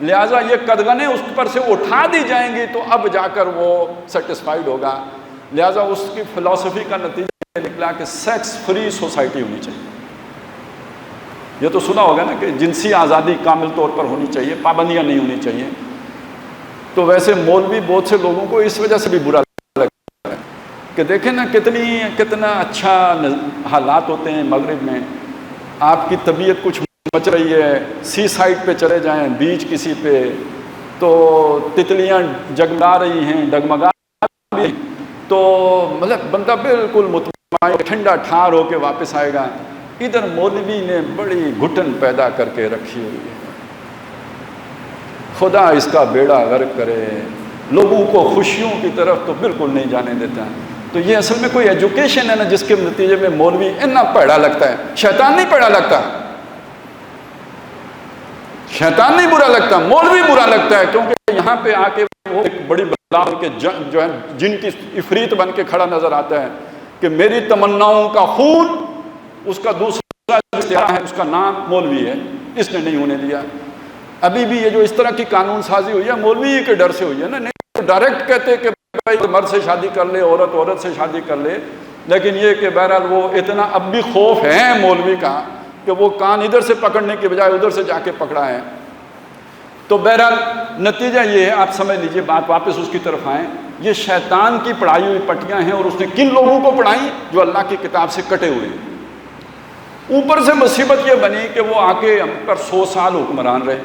لہٰذا یہ قدغنیں اس پر سے اٹھا دی جائیں گی تو اب جا کر وہ سیٹسفائیڈ ہوگا۔ لہٰذا اس کی فلسفی کا نتیجہ نکلا کہ سیکس فری سوسائٹی ہونی چاہیے۔ یہ تو سنا ہوگا نا کہ جنسی آزادی کامل طور پر ہونی چاہیے، پابندیاں نہیں ہونی چاہیے۔ تو ویسے مولوی بہت سے لوگوں کو اس وجہ سے بھی برا لگتا ہے کہ دیکھیں نا کتنا اچھا حالات ہوتے ہیں مغرب میں، آپ کی طبیعت کچھ مچ رہی ہے، سی سائڈ پہ چلے جائیں، بیچ کسی پہ، تو تتلیاں جگمگا رہی ہیں، ڈگمگا رہی ہیں، تو مطلب بندہ بالکل مطمئن ٹھنڈا ٹھار ہو کے واپس آئے گا۔ ادھر مولوی نے بڑی گھٹن پیدا کر کے رکھی ہوئی ہے، خدا اس کا بیڑا غرق کرے، لوگوں کو خوشیوں کی طرف تو بالکل نہیں جانے دیتا۔ تو تو یہ اصل میں کوئی ایجوکیشن ہے نا جس کے نتیجے میں مولوی اتنا پیڑا لگتا ہے. شیطان نہیں پیڑا لگتا, شیطان نہیں برا لگتا, مولوی برا لگتا ہے, کیونکہ یہاں پہ آ کے وہ ایک بڑی بلا کے جو ہے جن کی عفریت بن کے کھڑا نظر آتا ہے کہ میری تمناؤں کا خون, اس کا دوسرا اشتہار ہے, اس کا نام مولوی ہے, اس نے نہیں ہونے دیا. ابھی بھی یہ جو اس طرح کی قانون سازی ہوئی ہے مولوی کے ڈر سے ہوئی ہے نا, نہیں تو ڈائریکٹ کہتے کہ بھائی مرد سے شادی کر لے, عورت سے شادی کر لے. لیکن یہ کہ بہرحال وہ اتنا اب بھی خوف ہے مولوی کا کہ وہ کان ادھر سے پکڑنے کے بجائے ادھر سے جا کے پکڑا ہے. تو بہرحال نتیجہ یہ ہے, آپ سمجھ لیجئے, بات واپس اس کی طرف آئیں, یہ شیطان کی پڑھائی ہوئی پٹیاں ہیں, اور اس نے کن لوگوں کو پڑھائی؟ جو اللہ کی کتاب سے کٹے ہوئے ہیں. اوپر سے مصیبت یہ بنی کہ وہ آ کے ہم پر 100 سال حکمران رہے.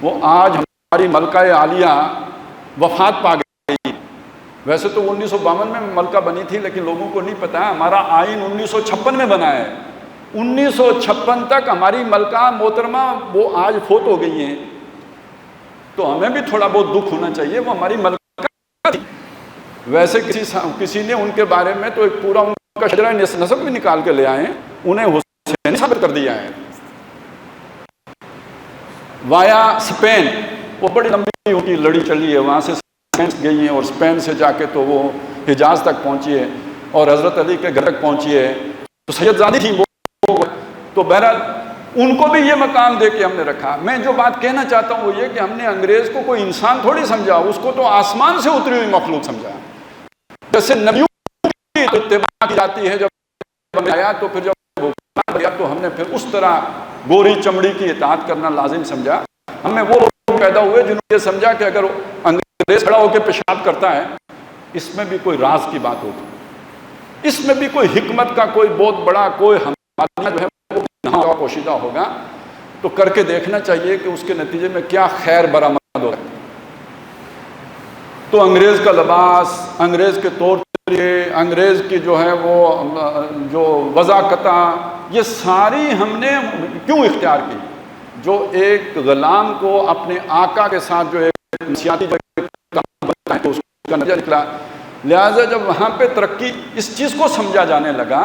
وہ آج ہماری ملکہ عالیہ وفات پا گئی. ویسے تو 1952 میں ملکہ بنی تھی, لیکن لوگوں کو نہیں پتا ہمارا آئین 1956 میں بنا ہے. 1956 تک ہماری ملکہ محترمہ وہ آج فوت ہو گئی ہیں. تو ہمیں بھی تھوڑا بہت دکھ ہونا چاہیے, وہ ہماری ملکہ تھی. ویسے کسی نے ان کے بارے میں تو ایک پورا ان کا شجرہ نسب بھی نکال کے لے آئے ہیں, انہیں حسین ثابت کر دیا ہے. وایا اسپین, وہ بڑی لمبی ان کی لڑی چلی ہے, وہاں سے اسپین گئی ہیں, اور اسپین سے جا کے تو وہ حجاز تک پہنچی ہے, اور حضرت علی کے گھر تک پہنچی ہے. تو سید زادی تھی وہ. تو بہرحال ان کو بھی یہ مقام دے کے ہم نے رکھا. میں جو بات کہنا چاہتا ہوں وہ یہ کہ ہم نے انگریز کو کوئی انسان تھوڑی سمجھا, اس کو تو آسمان سے اتری ہوئی مخلوق سمجھا. جیسے نبیوں کی اتباع کی جاتی ہے, جب آیا تو پھر جب آیا تو ہم نے پھر اس طرح گوری چمڑی کی اطاعت کرنا لازم سمجھا. ہمیں وہ لوگ پیدا ہوئے جنہوں نے یہ سمجھا کہ اگر انگریز کھڑا ہو کے پیشاب کرتا ہے اس میں بھی کوئی راز کی بات ہوگی, اس میں بھی کوئی حکمت کا کوئی بہت بڑا کوئی ہمارا جو ہے وہ پوشیدہ ہوگا. تو کر کے دیکھنا چاہیے کہ اس کے نتیجے میں کیا خیر برآمد ہوگا. تو انگریز کا لباس, انگریز کے طور طریقے, انگریز کی جو ہے وہ جو وضاقتہ, یہ ساری ہم نے کیوں اختیار کی؟ جو ایک غلام کو اپنے آقا کے ساتھ جو ایک نفسیاتی بنتا ہے تو اس کا نتیجہ نکلا. لہٰذا جب وہاں پہ ترقی اس چیز کو سمجھا جانے لگا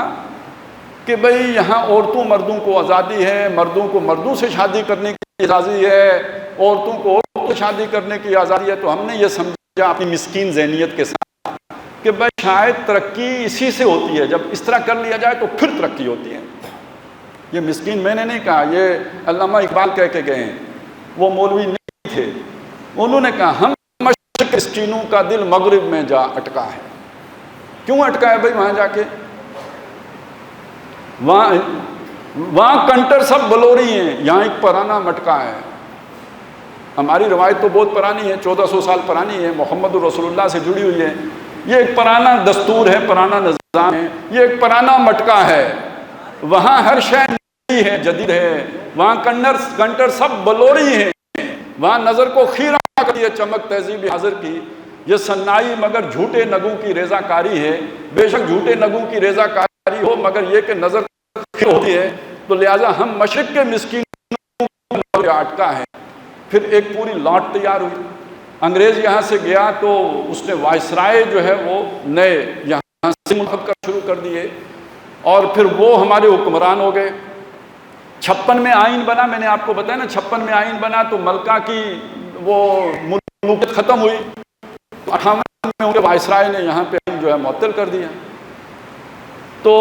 کہ بھئی یہاں عورتوں مردوں کو آزادی ہے, مردوں کو مردوں سے شادی کرنے کی آزادی ہے, عورتوں کو عورتوں سے شادی کرنے کی آزادی ہے, تو ہم نے یہ سمجھا اپنی مسکین ذہنیت کے ساتھ کہ بھئی شاید ترقی اسی سے ہوتی ہے, جب اس طرح کر لیا جائے تو پھر ترقی ہوتی ہے. یہ مسکین میں نے نہیں کہا, یہ علامہ اقبال کہہ کے گئے ہیں, وہ مولوی نہیں تھے. انہوں نے کہا ہم مشرق مسکینوں کا دل مغرب میں جا اٹکا ہے. کیوں اٹکا ہے بھائی وہاں جا کے؟ وہاں کنٹر سب بلوری ہیں, یہاں ایک پرانا مٹکا ہے. ہماری روایت تو بہت پرانی ہے, 1400 سال پرانی ہے, محمد رسول اللہ سے جڑی ہوئی ہے. یہ ایک پرانا دستور ہے, پرانا نظام ہے, یہ ایک پرانا مٹکا ہے. وہاں ہر شے نئی ہے, جدید ہے. وہاں کنٹر سب بلوری ہیں. وہاں نظر کو خیرہ کرتی ہے چمک تہذیب حاضر کی. یہ سنائی مگر جھوٹے نگوں کی ریزہ کاری ہے. بے شک جھوٹے نگوں کی ریزہ کاری ہو, مگر یہ کہ نظر ہوتی ہے. تو لہٰذا ہم مشرق کے مسکینوں کو اٹکا ہے. پھر ایک پوری لاٹ تیار ہوئی. انگریز یہاں سے گیا تو اس نے وائسرائے جو ہے وہ نئے یہاں سے منتخب کر شروع کر دیے, اور پھر وہ ہمارے حکمران ہو گئے. 56 میں آئین بنا, میں نے آپ کو بتایا نا 56 میں آئین بنا تو ملکہ کی وہ ملوکیت ختم ہوئی. 58 میں ان کے وائسرائے نے یہاں پہ جو ہے معطل کر دیا. تو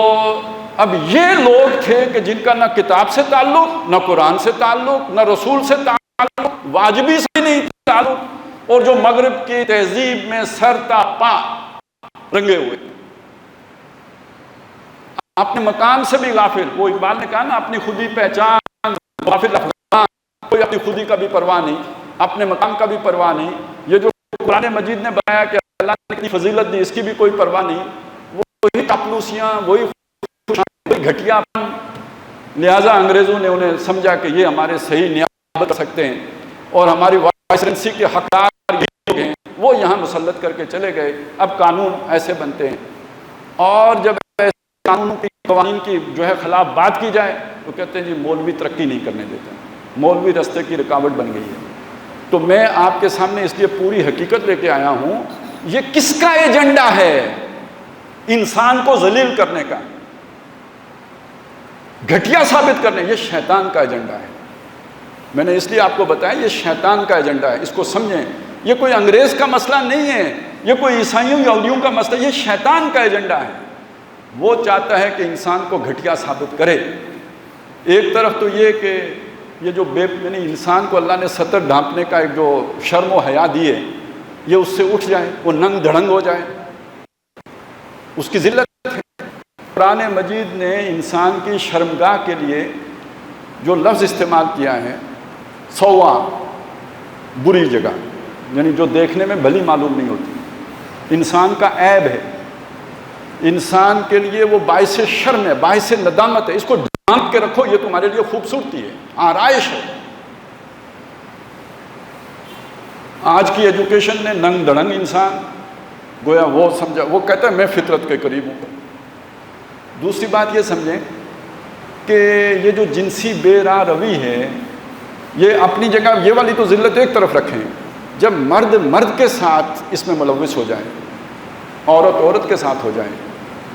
اب یہ لوگ تھے کہ جن کا نہ کتاب سے تعلق, نہ قرآن سے تعلق, نہ رسول سے تعلق, واجبی سے نہیں تعلق, اور جو مغرب کی تہذیب میں سر تا پا رنگے ہوئے. اپنے مقام سے بھی غافل. وہ اقبال نے کہا نا اپنی خودی پہچان غافل افغان, کوئی اپنی خودی کا بھی پرواہ نہیں, اپنے مقام کا بھی پرواہ نہیں. یہ جو قرآن مجید نے بتایا کہ اللہ نے اتنی فضیلت دی, اس کی بھی کوئی پرواہ نہیں. وہی چاپلوسیاں, وہی گھٹیا. لہٰذا انگریزوں نے انہیں سمجھا کہ یہ ہمارے صحیح نیابت کر سکتے ہیں, اور ہماری وائسرنسی کے حقدار لوگ ہیں, وہ یہاں مسلط کر کے چلے گئے. اب قانون ایسے بنتے ہیں, اور جب قانون کی قوانین کی جو ہے خلاف بات کی جائے تو کہتے ہیں جی مولوی ترقی نہیں کرنے دیتے, مولوی رستے کی رکاوٹ بن گئی ہے. تو میں آپ کے سامنے اس لیے پوری حقیقت لے کے آیا ہوں, یہ کس کا ایجنڈا ہے؟ انسان کو ذلیل کرنے کا، گھٹیا ثابت کرنے، یہ شیطان کا ایجنڈا ہے۔ میں نے اس لیے آپ کو بتایا یہ شیطان کا ایجنڈا ہے، اس کو سمجھیں۔ یہ کوئی انگریز کا مسئلہ نہیں ہے، یہ کوئی عیسائیوں یہودیوں کا مسئلہ، یہ شیطان کا ایجنڈا ہے۔ وہ چاہتا ہے کہ انسان کو گھٹیا ثابت کرے۔ ایک طرف تو یہ کہ یہ جو یعنی انسان کو اللہ نے ستر ڈھانپنے کا ایک جو شرم و حیا دی ہے، یہ اس سے اٹھ جائے، وہ ننگ دھڑنگ ہو جائے، اس کی ذلت ہے۔ قرآن مجید نے انسان کی شرمگاہ کے لیے جو لفظ استعمال کیا ہے، سوا، بری جگہ، یعنی جو دیکھنے میں بھلی معلوم نہیں ہوتی، انسان کا عیب ہے، انسان کے لیے وہ باعث شرم ہے، باعث ندامت ہے۔ اس کو ڈھانپ کے رکھو، یہ تمہارے لیے خوبصورتی ہے، آرائش ہے۔ آج کی ایجوکیشن نے ننگ دھڑنگ انسان گویا وہ سمجھا، وہ کہتا ہے میں فطرت کے قریب ہوں۔ دوسری بات یہ سمجھیں کہ یہ جو جنسی بے راہ روی ہے، یہ اپنی جگہ، یہ والی تو ذلت ایک طرف رکھیں، جب مرد مرد کے ساتھ اس میں ملوث ہو جائے، عورت عورت کے ساتھ ہو جائے،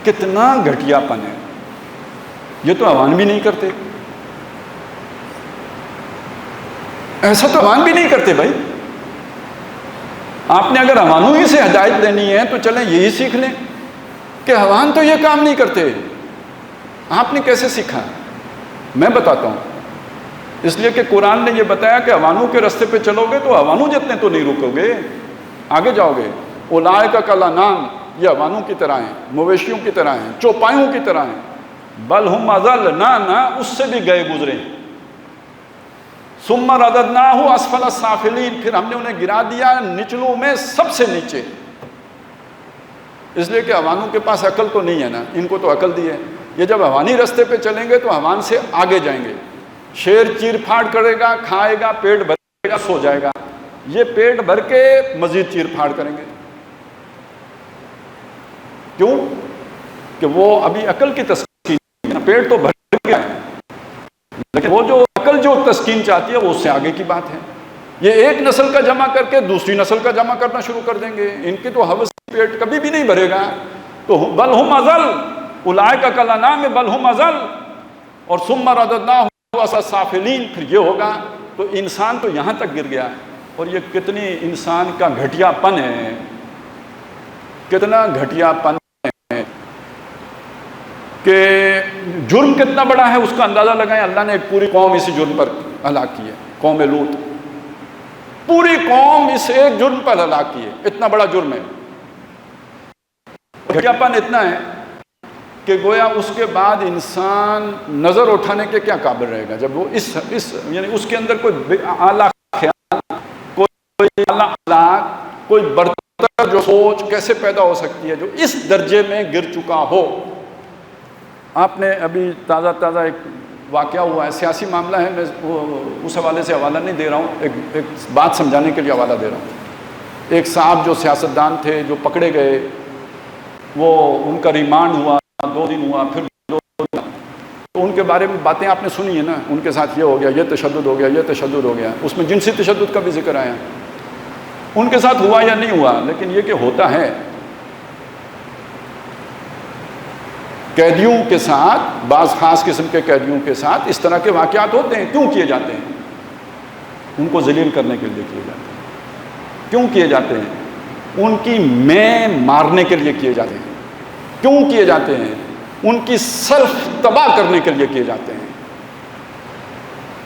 کتنا گھٹیا پن ہے۔ یہ تو عوام بھی نہیں کرتے، ایسا تو عوام بھی نہیں کرتے بھائی۔ آپ نے اگر عوانوں ہی سے ہدایت لینی ہے تو چلیں یہی سیکھ لیں کہ عوام تو یہ کام نہیں کرتے۔ آپ نے کیسے سیکھا؟ میں بتاتا ہوں۔ اس لیے کہ قرآن نے یہ بتایا کہ عوانوں کے راستے پہ چلو گے تو عوانوں جتنے تو نہیں رکو گے، آگے جاؤ گے۔ اولئک کالانعام، یہ عوانوں کی طرح ہیں، مویشیوں کی طرح ہیں، چوپایوں کی طرح ہیں۔ بل ہم اضل، نہ اس سے بھی گئے گزرے۔ ثم رددناہ اسفل السافلین، پھر ہم نے انہیں گرا دیا نچلوں میں سب سے نیچے۔ اس لیے کہ عوانوں کے پاس عقل تو نہیں ہے نا، ان کو تو عقل دی ہے۔ یہ جب عوانی راستے پہ چلیں گے تو عوان سے آگے جائیں گے۔ شیر چیر پھاڑ کرے گا، کھائے گا، پیٹ بھرے گا، سو جائے گا۔ یہ پیٹ بھر کے مزید چیر پھاڑ کریں گے۔ کیوں؟ کہ وہ ابھی عقل کی تسکین، پیٹ تو بھر گیا ہے، لیکن وہ جو عقل جو تسکین چاہتی ہے وہ اس سے آگے کی بات ہے۔ یہ ایک نسل کا جمع کر کے دوسری نسل کا جمع کرنا شروع کر دیں گے۔ ان کی تو حوث پیٹ کبھی بھی نہیں بھرے گا۔ تو بل ہم اضل، اولئک کالانعام بل ہم اضل، اور ثم رددناہ اسفل السافلین، پھر یہ ہوگا۔ تو انسان تو یہاں تک گر گیا ہے، اور یہ کتنی انسان کا گھٹیا پن ہے، کتنا گھٹیا پن ہے کہ جرم کتنا بڑا ہے اس کا اندازہ لگائیں۔ اللہ نے ایک پوری قوم اسی جرم پر ہلاک کی ہے، قوم لوط، پوری قوم اس ایک جرم پر ہلاک کی ہے۔ اتنا بڑا جرم ہے، گھٹیا پن اتنا ہے کہ گویا اس کے بعد انسان نظر اٹھانے کے کیا قابل رہے گا جب وہ اس یعنی اس کے اندر کوئی اعلیٰ خیال، کوئی اعلیٰ اخلاق، کوئی برتر جو سوچ کیسے پیدا ہو سکتی ہے جو اس درجے میں گر چکا ہو۔ آپ نے ابھی تازہ ایک واقعہ ہوا ہے، سیاسی معاملہ ہے، میں اس حوالے سے حوالہ نہیں دے رہا ہوں، ایک بات سمجھانے کے لیے حوالہ دے رہا ہوں۔ ایک صاحب جو سیاستدان تھے جو پکڑے گئے، وہ ان کا ریمانڈ ہوا، 2 دن ہوا، پھر 2 دن، تو ان کے بارے میں باتیں آپ نے سنی ہے نا، ان کے ساتھ یہ ہو گیا، یہ تشدد ہو گیا، یہ تشدد ہو گیا، اس میں جنسی تشدد کا بھی ذکر آیا۔ ان کے ساتھ ہوا یا نہیں ہوا، لیکن یہ کہ ہوتا ہے، قیدیوں کے ساتھ، بعض خاص قسم کے قیدیوں کے ساتھ اس طرح کے واقعات ہوتے ہیں۔ کیوں کیے جاتے ہیں؟ ان کو ذلیل کرنے کے لیے کیے جاتے ہیں۔ کیوں کیے جاتے ہیں؟ ان کی میں مارنے کے لیے کیے جاتے ہیں۔ کیوں کیے جاتے ہیں؟ ان کی سلف تباہ کرنے کے لیے کیے جاتے ہیں۔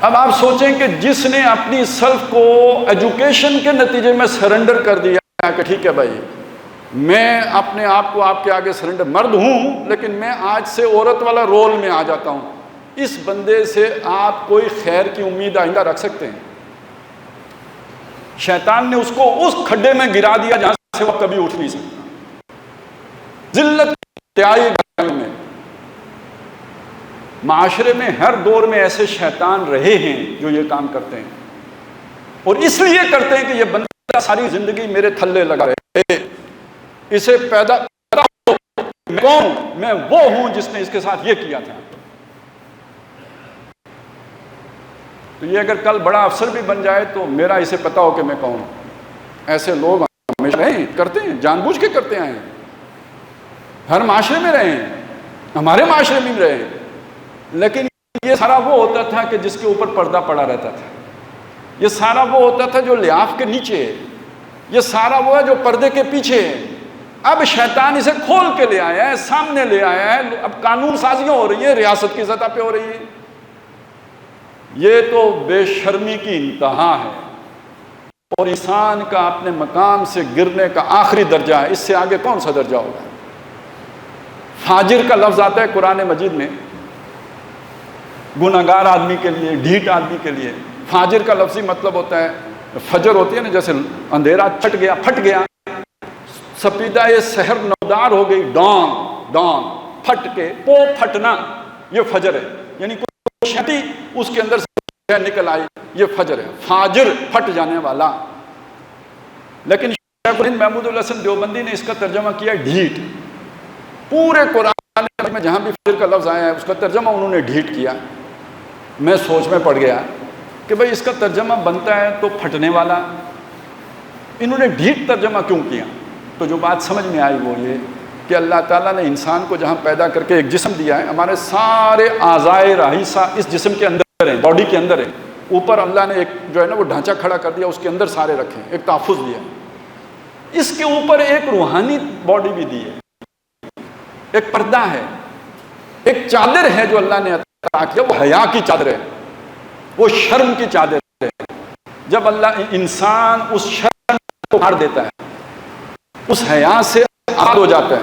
اب آپ سوچیں کہ جس نے اپنی سلف کو ایجوکیشن کے نتیجے میں سرنڈر کر دیا کہ ٹھیک ہے بھائی، میں اپنے آپ کو آپ کے آگے سرنڈر، مرد ہوں لیکن میں آج سے عورت والا رول میں آ جاتا ہوں، اس بندے سے آپ کوئی خیر کی امید آئندہ رکھ سکتے ہیں؟ شیطان نے اس کو اس کھڈے میں گرا دیا جہاں سے وہ کبھی اٹھ نہیں سکتا۔ ذلت انتہائی میں معاشرے میں ہر دور میں ایسے شیطان رہے ہیں جو یہ کام کرتے ہیں، اور اس لیے کرتے ہیں کہ یہ بندہ ساری زندگی میرے تھلے لگا رہے، اسے پیدا ہو، میں کون؟ میں وہ ہوں جس نے اس کے ساتھ یہ کیا تھا۔ تو یہ اگر کل بڑا افسر بھی بن جائے تو میرا اسے پتا ہو کہ میں کون ہوں۔ ایسے لوگ ہمیشہ کرتے ہیں، جان بوجھ کے کرتے ہیں۔ ہر معاشرے میں رہے ہیں، ہمارے معاشرے میں بھی رہے ہیں، لیکن یہ سارا وہ ہوتا تھا کہ جس کے اوپر پردہ پڑا رہتا تھا، یہ سارا وہ ہوتا تھا جو لحاف کے نیچے ہے، یہ سارا وہ ہے جو پردے کے پیچھے ہے۔ اب شیطان اسے کھول کے لے آیا ہے، سامنے لے آیا ہے، اب قانون سازیاں ہو رہی ہیں، ریاست کی سطح پہ ہو رہی ہیں۔ یہ تو بے شرمی کی انتہا ہے اور انسان کا اپنے مقام سے گرنے کا آخری درجہ ہے، اس سے آگے کون سا درجہ ہوگا؟ فاجر کا لفظ آتا ہے قرآن مجید میں گناہگار آدمی کے لیے، ڈھیٹ آدمی کے لیے۔ فاجر کا لفظی مطلب ہوتا ہے، فجر ہوتی ہے نا، جیسے اندھیرا چھٹ گیا، پھٹ گیا، سپیدہ یہ سحر نودار ہو گئی، ڈان پھٹ کے پو پھٹنا، یہ فجر ہے، یعنی کوئی شٹی اس کے اندر سے نکل آئی، یہ فجر ہے، فاجر پھٹ جانے والا۔ لیکن شیخ الہند محمود الحسن دیوبندی نے اس کا ترجمہ کیا ڈھیٹ۔ پورے قرآن میں جہاں بھی فجر کا لفظ آیا ہے اس کا ترجمہ انہوں نے ڈھیٹ کیا۔ میں سوچ میں پڑ گیا کہ بھئی اس کا ترجمہ بنتا ہے تو پھٹنے والا، انہوں نے ڈھیٹ ترجمہ کیوں کیا؟ تو جو بات سمجھ میں آئی وہ یہ کہ اللہ تعالیٰ نے انسان کو جہاں پیدا کر کے ایک جسم دیا ہے، ہمارے سارے اعضائے رئیسہ اس جسم کے اندر ہیں، باڈی کے اندر ہے، اوپر اللہ نے ایک جو ہے نا وہ ڈھانچہ کھڑا کر دیا، اس کے اندر سارے رکھے ہیں، ایک تحفظ دیا، اس کے اوپر ایک روحانی باڈی بھی دی ہے، ایک پردہ ہے، ایک چادر ہے جو اللہ نے عطا کیا، وہ حیا کی چادر ہے، وہ شرم کی چادر ہے۔ جب اللہ انسان اس شرم کو مار دیتا ہے، اس حیا سے آزاد ہو جاتا ہے،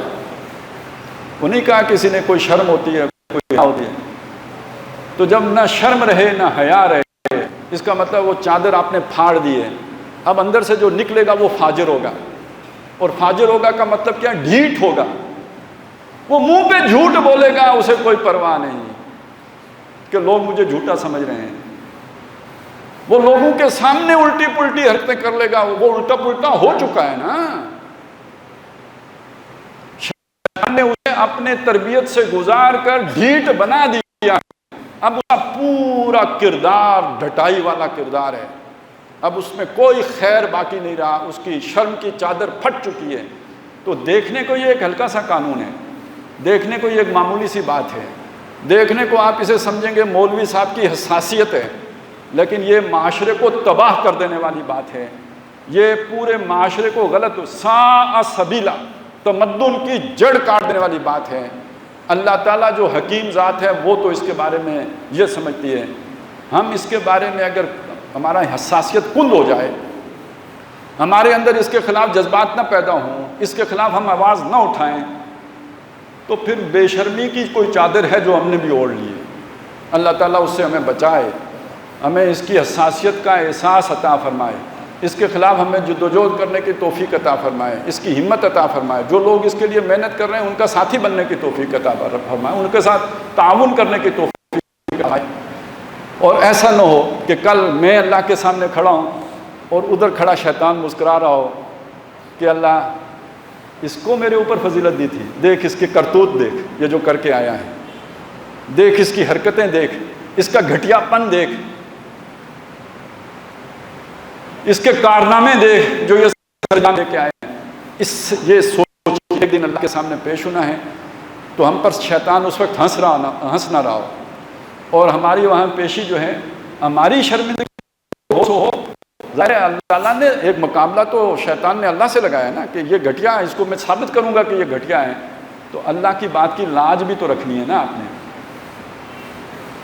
وہ نہیں کہا کسی نے کوئی شرم ہوتی ہے کوئی حیا ہوتی ہے، تو جب نہ شرم رہے نہ حیا رہے، اس کا مطلب وہ چادر آپ نے پھاڑ دی ہے، اب اندر سے جو نکلے گا وہ فاجر ہوگا، اور فاجر ہوگا کا مطلب کیا؟ ڈھیٹ ہوگا، وہ منہ پہ جھوٹ بولے گا، اسے کوئی پرواہ نہیں کہ لوگ مجھے جھوٹا سمجھ رہے ہیں، وہ لوگوں کے سامنے الٹی پلٹی حرکتیں کر لے گا، وہ الٹا پلٹا ہو چکا ہے نا۔ شیطان نے اسے اپنے تربیت سے گزار کر ڈھیٹ بنا دیا، اب اس کا پورا کردار ڈھٹائی والا کردار ہے، اب اس میں کوئی خیر باقی نہیں رہا، اس کی شرم کی چادر پھٹ چکی ہے۔ تو دیکھنے کو یہ ایک ہلکا سا قانون ہے، دیکھنے کو یہ ایک معمولی سی بات ہے، دیکھنے کو آپ اسے سمجھیں گے مولوی صاحب کی حساسیت ہے، لیکن یہ معاشرے کو تباہ کر دینے والی بات ہے، یہ پورے معاشرے کو غلط ساء سبیلا تمدن کی جڑ کاٹ دینے والی بات ہے۔ اللہ تعالیٰ جو حکیم ذات ہے وہ تو اس کے بارے میں یہ سمجھتی ہے، ہم اس کے بارے میں اگر ہمارا حساسیت کند ہو جائے، ہمارے اندر اس کے خلاف جذبات نہ پیدا ہوں، اس کے خلاف ہم آواز نہ اٹھائیں، تو پھر بے شرمی کی کوئی چادر ہے جو ہم نے بھی اوڑھ لی ہے۔ اللہ تعالیٰ اس سے ہمیں بچائے، ہمیں اس کی حساسیت کا احساس عطا فرمائے، اس کے خلاف ہمیں جدوجہد کرنے کی توفیق عطا فرمائے، اس کی ہمت عطا فرمائے، جو لوگ اس کے لیے محنت کر رہے ہیں ان کا ساتھی بننے کی توفیق عطا فرمائے، ان کے ساتھ تعاون کرنے کی توفیق فرمائے، اور ایسا نہ ہو کہ کل میں اللہ کے سامنے کھڑا ہوں اور ادھر کھڑا شیطان مسکرا رہا ہو کہ اللہ اس کو میرے اوپر فضیلت دی تھی، دیکھ اس کی کرتوت، دیکھ یہ جو کر کے آیا ہے، دیکھ اس کی حرکتیں، دیکھ اس کا گھٹیا پن، دیکھ اس کے کارنامے، دیکھ جو یہ سرجام لے کے آئے ہیں۔ یہ سوچ ایک دن اللہ کے سامنے پیش ہونا ہے تو ہم پر شیطان اس وقت ہنس نہ رہا ہو، اور ہماری وہاں پیشی جو ہے ہماری شرمندگی ہو۔ ظاہر ہے اللہ تعالیٰ نے ایک مقابلہ تو شیطان نے اللہ سے لگایا نا کہ یہ گھٹیا ہے، اس کو میں ثابت کروں گا کہ یہ گھٹیا ہے، تو اللہ کی بات کی لاج بھی تو رکھنی ہے نا آپ نے۔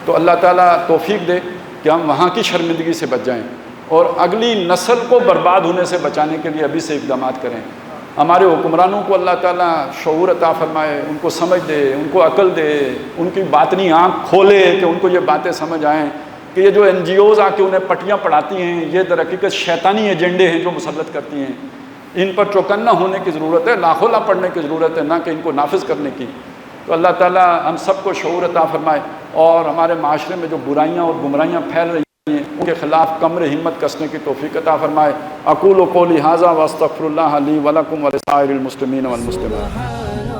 تو اللہ تعالیٰ توفیق دے کہ ہم وہاں کی شرمندگی سے بچ جائیں اور اگلی نسل کو برباد ہونے سے بچانے کے لیے ابھی سے اقدامات کریں۔ ہمارے حکمرانوں کو اللہ تعالیٰ شعور عطا فرمائے، ان کو سمجھ دے، ان کو عقل دے، ان کی باطنی آنکھ کھولے کہ ان کو یہ باتیں سمجھ آئیں کہ یہ جو NGOs آ کے انہیں پٹیاں پڑھاتی ہیں، یہ در حقیقت شیطانی ایجنڈے ہیں جو مسلط کرتی ہیں، ان پر چوکنا ہونے کی ضرورت ہے، لاکھولا پڑھنے کی ضرورت ہے، نہ کہ ان کو نافذ کرنے کی۔ تو اللہ تعالیٰ ہم سب کو شعور عطا فرمائے اور ہمارے معاشرے میں جو برائیاں اور گمراہیاں پھیل رہی ہیں ان کے خلاف کمر ہمت کسنے کی توفیق عطا فرمائے۔ اقول قولی ھذا واستغفر اللہ لی ولکم ولسائر المسلمین والمسلمات۔